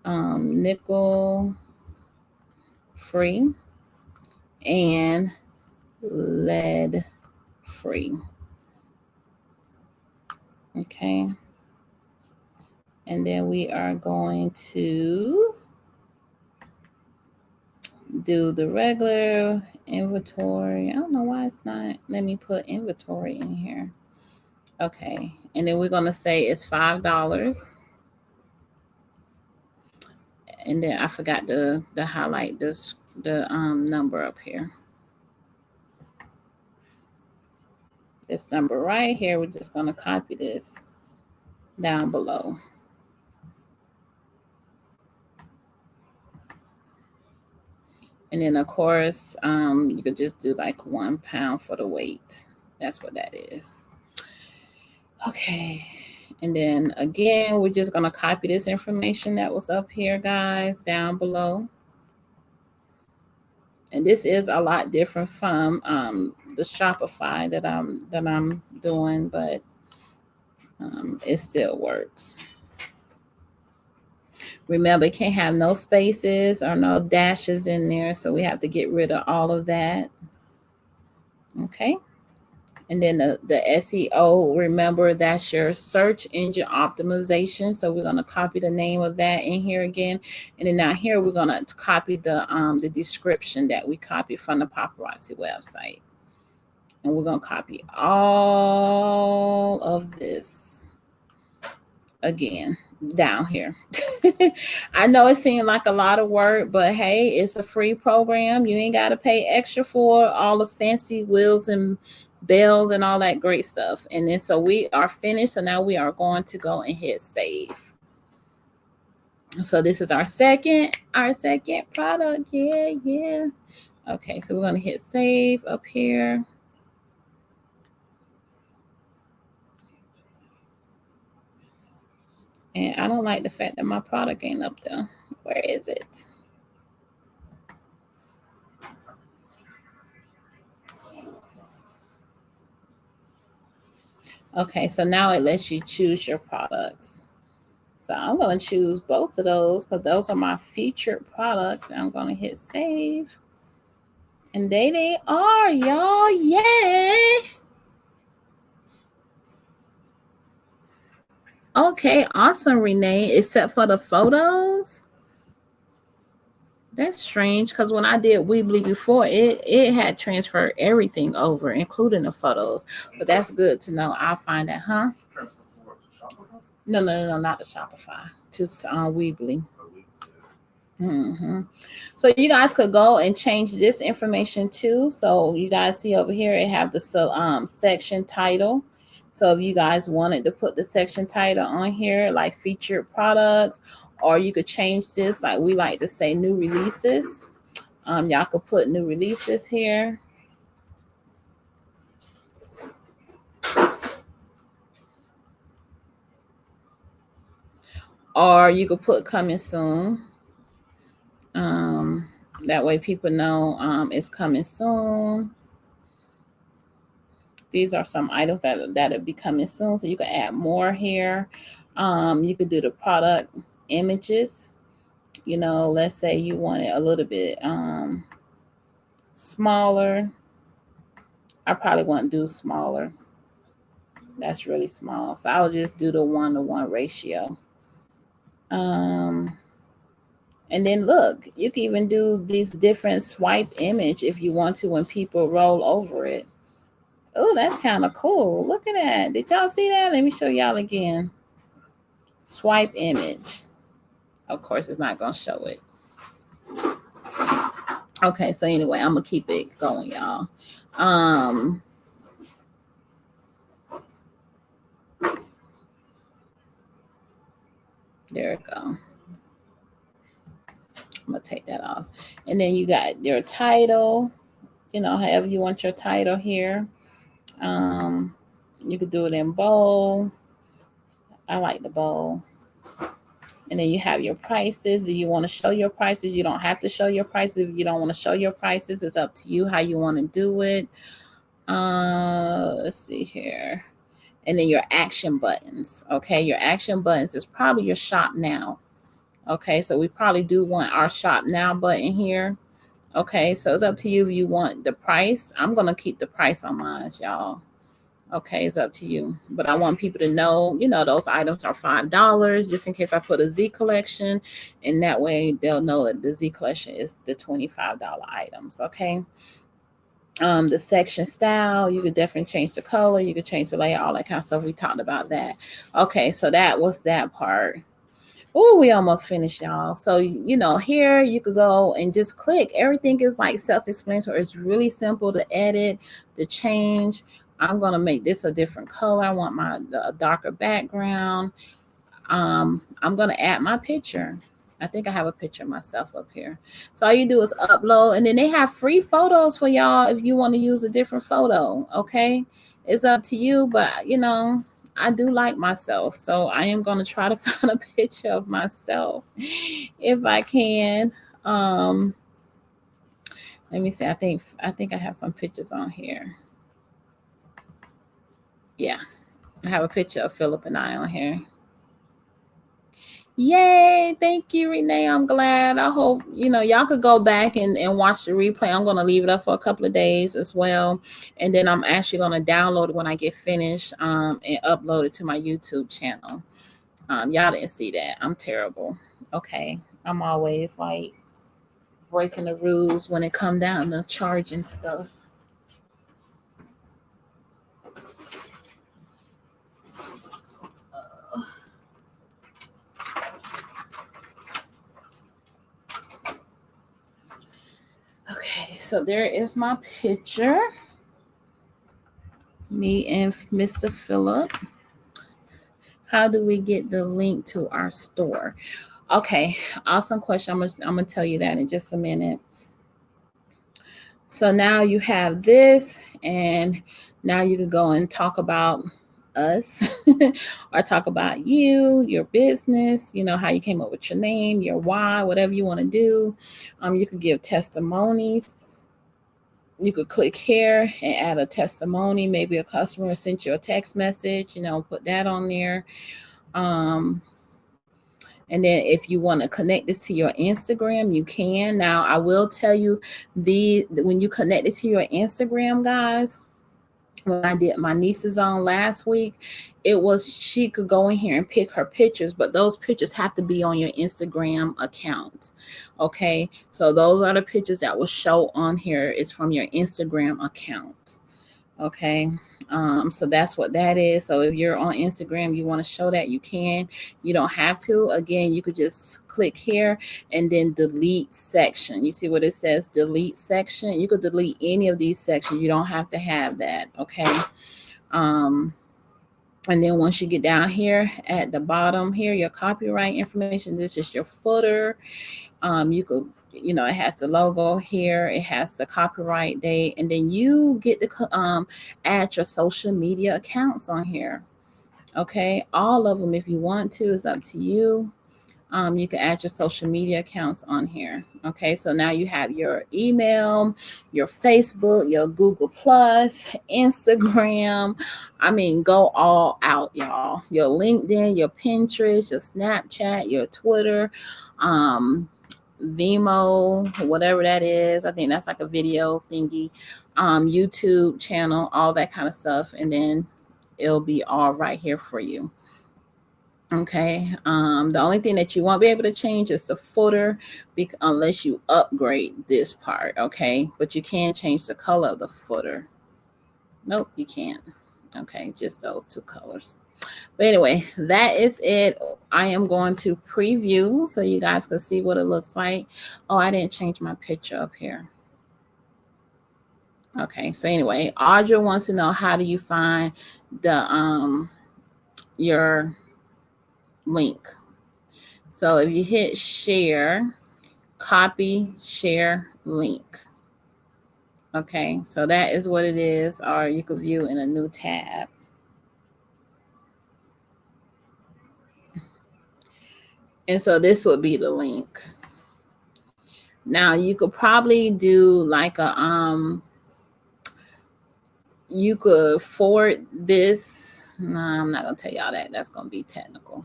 nickel free, and lead free. Okay. And then we are going to do the regular inventory. I don't know why it's not let me put inventory in here. Okay. And then we're going to say it's $5. And then I forgot to highlight the number up here. This number right here, we're just going to copy this down below. And then of course, you could just do like 1 pound for the weight. That's what that is. Okay. And then again, we're just going to copy this information that was up here, guys, down below. And this is a lot different from the Shopify that I'm doing, but it still works. Remember, it can't have no spaces or no dashes in there, so we have to get rid of all of that. Okay. And then the SEO, remember, that's your search engine optimization. So we're going to copy the name of that in here again. And then now here we're going to copy the description that we copied from the paparazzi website. And we're going to copy all of this again down here. I know it seemed like a lot of work, but hey, it's a free program. You ain't got to pay extra for all the fancy wheels and bells and all that great stuff. And then so we are finished. So now we are going to go and hit save. So this is our second product. Yeah. Okay, so we're going to hit save up here. And I don't like the fact that my product ain't up there. Where is it? Okay, so now it lets you choose your products. So I'm going to choose both of those because those are my featured products. And I'm going to hit save. And there they are, y'all. Yay! Okay, awesome, Renee. Except for the photos. That's strange because when I did Weebly before, it had transferred everything over, including the photos. But that's good to know. I'll find that, huh? No, not the Shopify. Just Weebly. So you guys could go and change this information too. So you guys see over here, it have the section title. So if you guys wanted to put the section title on here, like featured products, or you could change this, like we like to say new releases. Y'all could put new releases here. Or you could put coming soon. That way people know it's coming soon. These are some items that'll be coming soon. So you can add more here. You could do the product images. You know, let's say you want it a little bit smaller. I probably won't do smaller. That's really small. So I'll just do the 1-to-1 ratio. And then look, you can even do these different swipe image if you want to when people roll over it. Oh, that's kind of cool. Look at that. Did y'all see that? Let me show y'all again. Swipe image. Of course, it's not going to show it. Okay, so anyway, I'm going to keep it going, y'all. There we go. I'm going to take that off. And then you got your title. You know, however you want your title here. You could do it in bold. I like the bold. And then you have your prices. Do you want to show your prices? You don't have to show your prices. If you don't want to show your prices, it's up to you how you want to do it. Let's see here. And then your action buttons. Okay, your action buttons is probably your shop now. Okay, so we probably do want our shop now button here. Okay, so it's up to you if you want the price. I'm going to keep the price on mine, y'all. Okay, it's up to you. But I want people to know, you know, those items are $5 just in case I put a Z collection. And that way they'll know that the Z collection is the $25 items. Okay. The section style, you could definitely change the color. You could change the layout, all that kind of stuff. We talked about that. Okay, so that was that part. Oh, we almost finished, y'all. So, you know, here you could go and just click. Everything is like self-explanatory. It's really simple to edit, to change. I'm going to make this a different color. I want a darker background. I'm going to add my picture. I think I have a picture of myself up here. So all you do is upload, and then they have free photos for y'all if you want to use a different photo. Okay. It's up to you, but you know, I do like myself. So I am going to try to find a picture of myself if I can. And Let me see. I think I have some pictures on here. Yeah, I have a picture of Philip and I on here. Yay! Thank you, Renee. I'm glad. I hope y'all could go back and watch the replay. I'm gonna leave it up for a couple of days as well, and then I'm actually gonna download it when I get finished and upload it to my YouTube channel. Y'all didn't see that. I'm terrible. Okay, I'm always like breaking the rules when it come down to charging stuff. Okay, so there is my picture. Me and Mr. Phillip. How do we get the link to our store? Okay, awesome question. I'm gonna tell you that in just a minute. So now you have this, and now you can go and talk about us or talk about you, your business, how you came up with your name, your why, whatever you want to do. You could give testimonies. You could click here and add a testimony. Maybe a customer sent you a text message, put that on there. And then if you want to connect this to your Instagram, you can. Now, I will tell you when you connect it to your Instagram, guys, when I did my niece's on last week, she could go in here and pick her pictures, but those pictures have to be on your Instagram account. Okay. So those are the pictures that will show on here is from your Instagram account. Okay. So that's what that is. So if you're on Instagram, you want to show that, you can. You don't have to. Again, you could just click here and then delete section. You see what it says, delete section? You could delete any of these sections. You don't have to have that. Okay. And then once you get down here at the bottom here, your copyright information, this is your footer. You could, it has the logo here, it has the copyright date, and then you get to add your social media accounts on here. Okay, all of them if you want to, it's up to you. You can add your social media accounts on here. Okay, so now you have your email, your Facebook, your Google Plus, Instagram. I mean, go all out, y'all. Your LinkedIn, your Pinterest, your Snapchat, your Twitter, Vimeo, whatever that is. I think that's like a video thingy. YouTube channel, all that kind of stuff, and then it'll be all right here for you. Okay. The only thing that you won't be able to change is the footer unless you upgrade this part. Okay. But you can change the color of the footer. Nope, you can't. Okay. Just those two colors. But anyway, that is it. I am going to preview so you guys can see what it looks like. Oh, I didn't change my picture up here. Okay. So anyway, Audra wants to know, how do you find your link? So if you hit share, copy, share, link. Okay, so that is what it is, or you could view in a new tab. And so this would be the link. Now you could probably do like you could forward this. No, I'm not gonna tell y'all that. That's gonna be technical.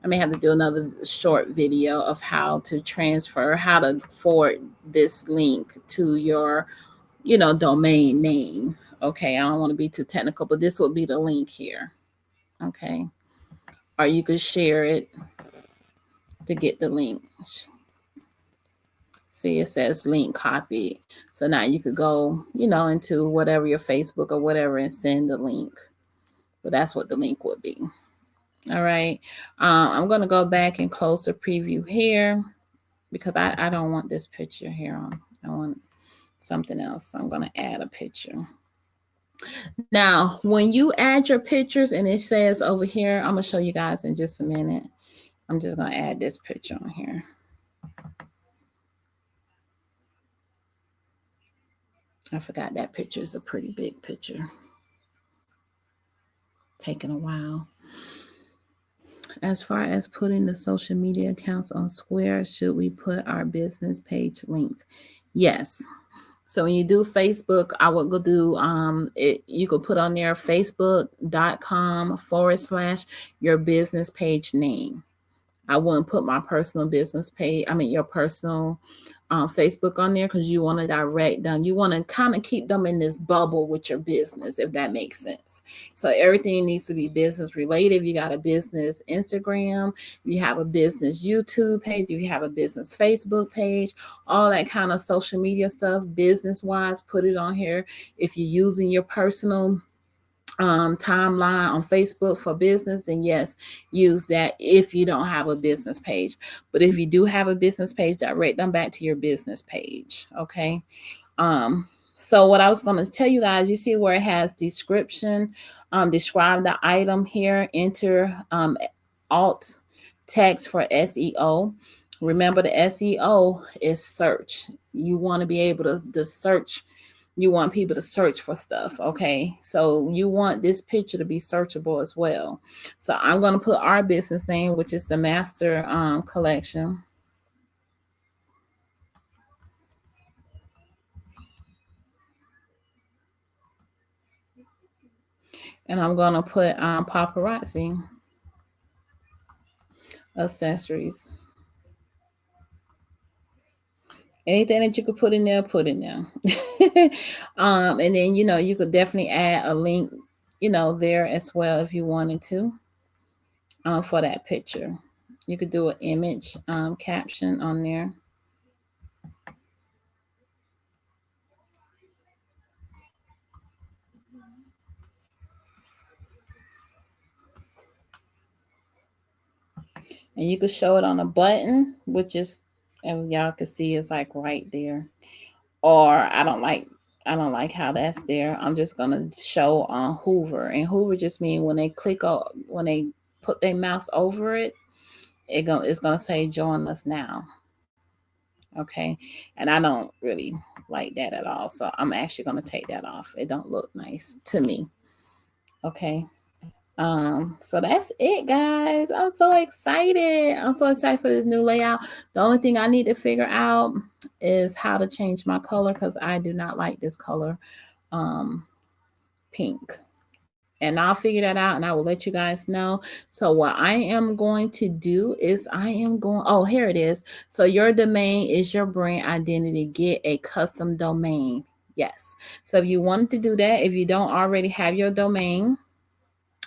I may have to do another short video of how to forward this link to your, domain name. Okay, I don't want to be too technical, but this will be the link here. Okay, or you could share it to get the link. See, it says link copied. So now you could go, into whatever your Facebook or whatever and send the link. But that's what the link would be. All right. I'm going to go back and close the preview here because I don't want this picture here on. I want something else. So I'm going to add a picture. Now, when you add your pictures and it says over here, I'm going to show you guys in just a minute. I'm just going to add this picture on here. I forgot that picture is a pretty big picture. Taking a while. As far as putting the social media accounts on Square, should we put our business page link? Yes. So when you do Facebook, I would go do it. You could put on there facebook.com/ your business page name. I wouldn't put my personal business page, I mean, your personal Facebook on there, because you want to direct them. You want to kind of keep them in this bubble with your business, if that makes sense. So everything needs to be business related. If you got a business Instagram, if you have a business YouTube page, if you have a business Facebook page, all that kind of social media stuff, business wise, put it on here. If you're using your personal timeline on Facebook for business, then yes, use that if you don't have a business page. But if you do have a business page, direct them back to your business page. Okay. So what I was going to tell you guys, you see where it has description, describe the item here, enter alt text for SEO. Remember, the SEO is search. You want to be able to search. You want people to search for stuff. Okay. So you want this picture to be searchable as well. So I'm going to put our business name, which is the Master Collection. And I'm going to put paparazzi accessories. Anything that you could put in there, put in there. And then, you could definitely add a link, there as well if you wanted to, for that picture. You could do an image caption on there. And you could show it on a button, which is, and y'all can see it's like right there. Or I don't like how that's there. I'm just gonna show on Hoover, and Hoover just mean when they when they put their mouse over it, it's gonna say join us now. Okay, and I don't really like that at all, so I'm actually gonna take that off. It don't look nice to me. Okay. So that's it, guys. I'm so excited. I'm so excited for this new layout. The only thing I need to figure out is how to change my color, because I do not like this color, pink. And I'll figure that out and I will let you guys know. So what I am going to do is oh, here it is. So your domain is your brand identity. Get a custom domain. Yes. So if you wanted to do that, if you don't already have your domain,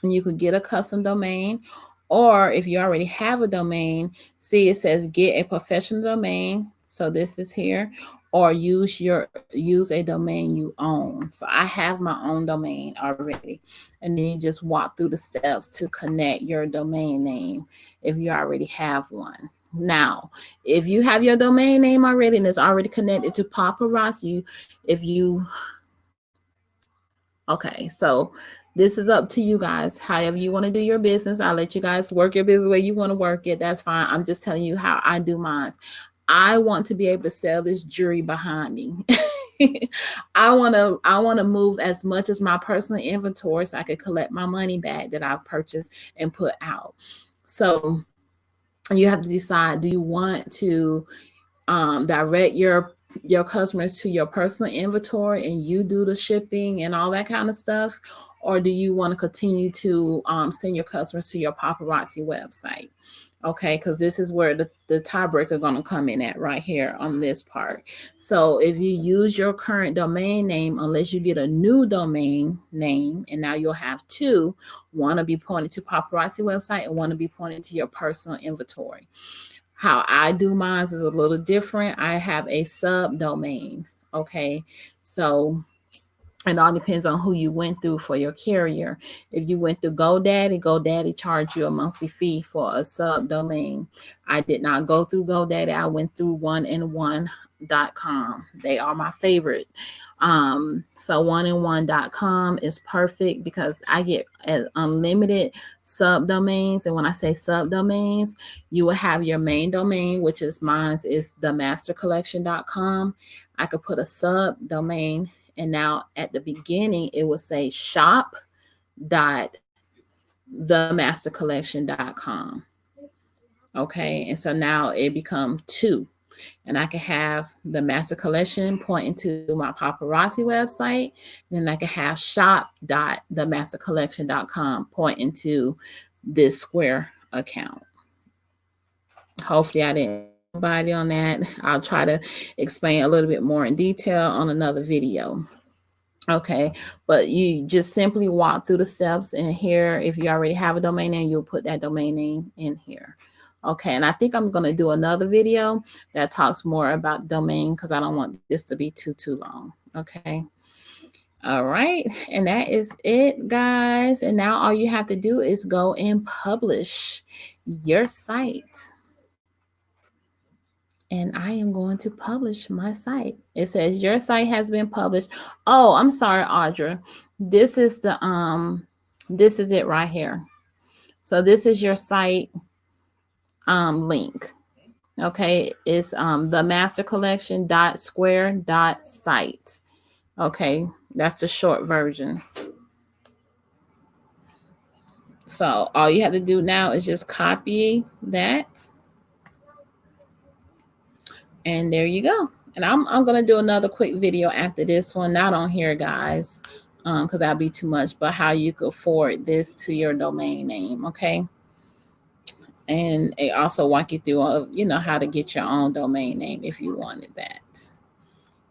and you could get a custom domain, or if you already have a domain, see it says get a professional domain. So this is here, or use a domain you own. So I have my own domain already, and then you just walk through the steps to connect your domain name if you already have one. Now, if you have your domain name already and it's already connected to paparazzi, okay, so this is up to you guys. However you want to do your business, I'll let you guys work your business the way you want to work it. That's fine. I'm just telling you how I do mine. I want to be able to sell this jewelry behind me. I want to move as much as my personal inventory so I could collect my money back that I've purchased and put out. So you have to decide, do you want to direct your customers to your personal inventory and you do the shipping and all that kind of stuff, or do you want to continue to send your customers to your paparazzi website? Okay, because this is where the tiebreaker going to come in at right here on this part. So if you use your current domain name, unless you get a new domain name, and now you'll have two, one to be pointed to paparazzi website and one to be pointed to your personal inventory. How I do mine is a little different. I have a subdomain. Okay. So it all depends on who you went through for your carrier. If you went through GoDaddy charged you a monthly fee for a subdomain. I did not go through GoDaddy. I went through oneandone.com. They are my favorite. So oneandone.com is perfect because I get unlimited subdomains. And when I say subdomains, you will have your main domain, which is mine is themastercollection.com. I could put a subdomain, and now at the beginning it will say shop.themastercollection.com. Okay, and so now it become two. And I can have the master collection pointing to my paparazzi website. Then I can have shop.themastercollection.com pointing to this Square account. Hopefully I didn't lose anybody on that. I'll try to explain a little bit more in detail on another video. Okay, but you just simply walk through the steps, and here, if you already have a domain name, you'll put that domain name in here. Okay, and I think I'm going to do another video that talks more about domain because I don't want this to be too long. Okay. All right, and that is it, guys. And now all you have to do is go and publish your site. And I am going to publish my site. It says your site has been published. Oh, I'm sorry, Audra. This is it right here. So this is your site link. Okay, it's the mastercollection.square.site. Okay, that's the short version. So all you have to do now is just copy that. And there you go. And I'm going to do another quick video after this one, not on here, guys, because that'll be too much, but how you could forward this to your domain name, okay? And it also walk you through, how to get your own domain name if you wanted that.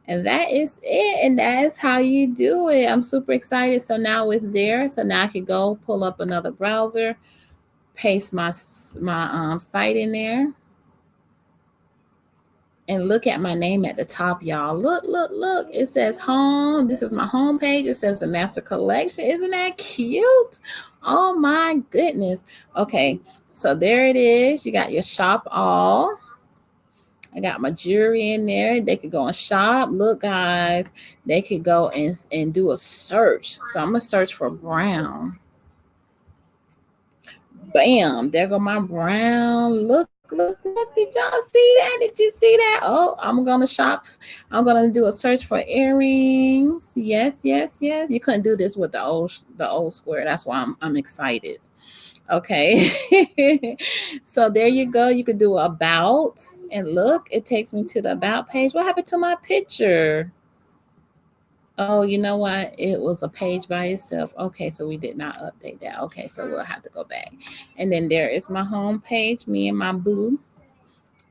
And that is it. And that is how you do it. I'm super excited. So now it's there. So now I can go pull up another browser, paste my site in there. And look at my name at the top, y'all. Look. It says home. This is my home page. It says the master collection. Isn't that cute? Oh my goodness. Okay, so there it is. You got your shop all. I got my jewelry in there. They could go and shop. Look, guys, they could go and do a search. So I'm going to search for brown. Bam, there go my brown. Look. Did y'all see that? Did you see that? Oh, I'm going to shop. I'm going to do a search for earrings. Yes. You couldn't do this with the old Square. That's why I'm excited. Okay. So there you go. You could do about, and look, it takes me to the about page. What happened to my picture? Oh, you know what? It was a page by itself. Okay, so we did not update that. Okay, so we'll have to go back. And then there is my home page, me and my boo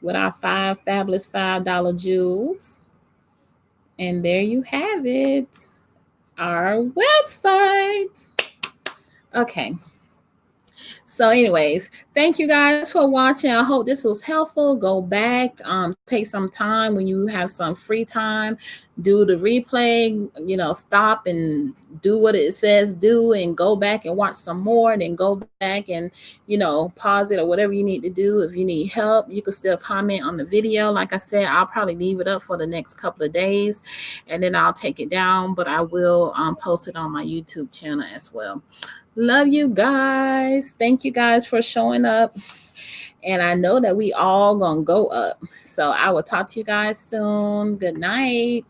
with our 5 fabulous $5 jewels. And there you have it, our website. Okay. So anyways, thank you guys for watching. I hope this was helpful. Go back, take some time when you have some free time, do the replay, stop and do what it says do, and go back and watch some more, and then go back and, pause it or whatever you need to do. If you need help, you can still comment on the video. Like I said, I'll probably leave it up for the next couple of days, and then I'll take it down, but I will post it on my YouTube channel as well. Love you guys. Thank you guys for showing up. And I know that we all gonna go up. So I will talk to you guys soon. Good night.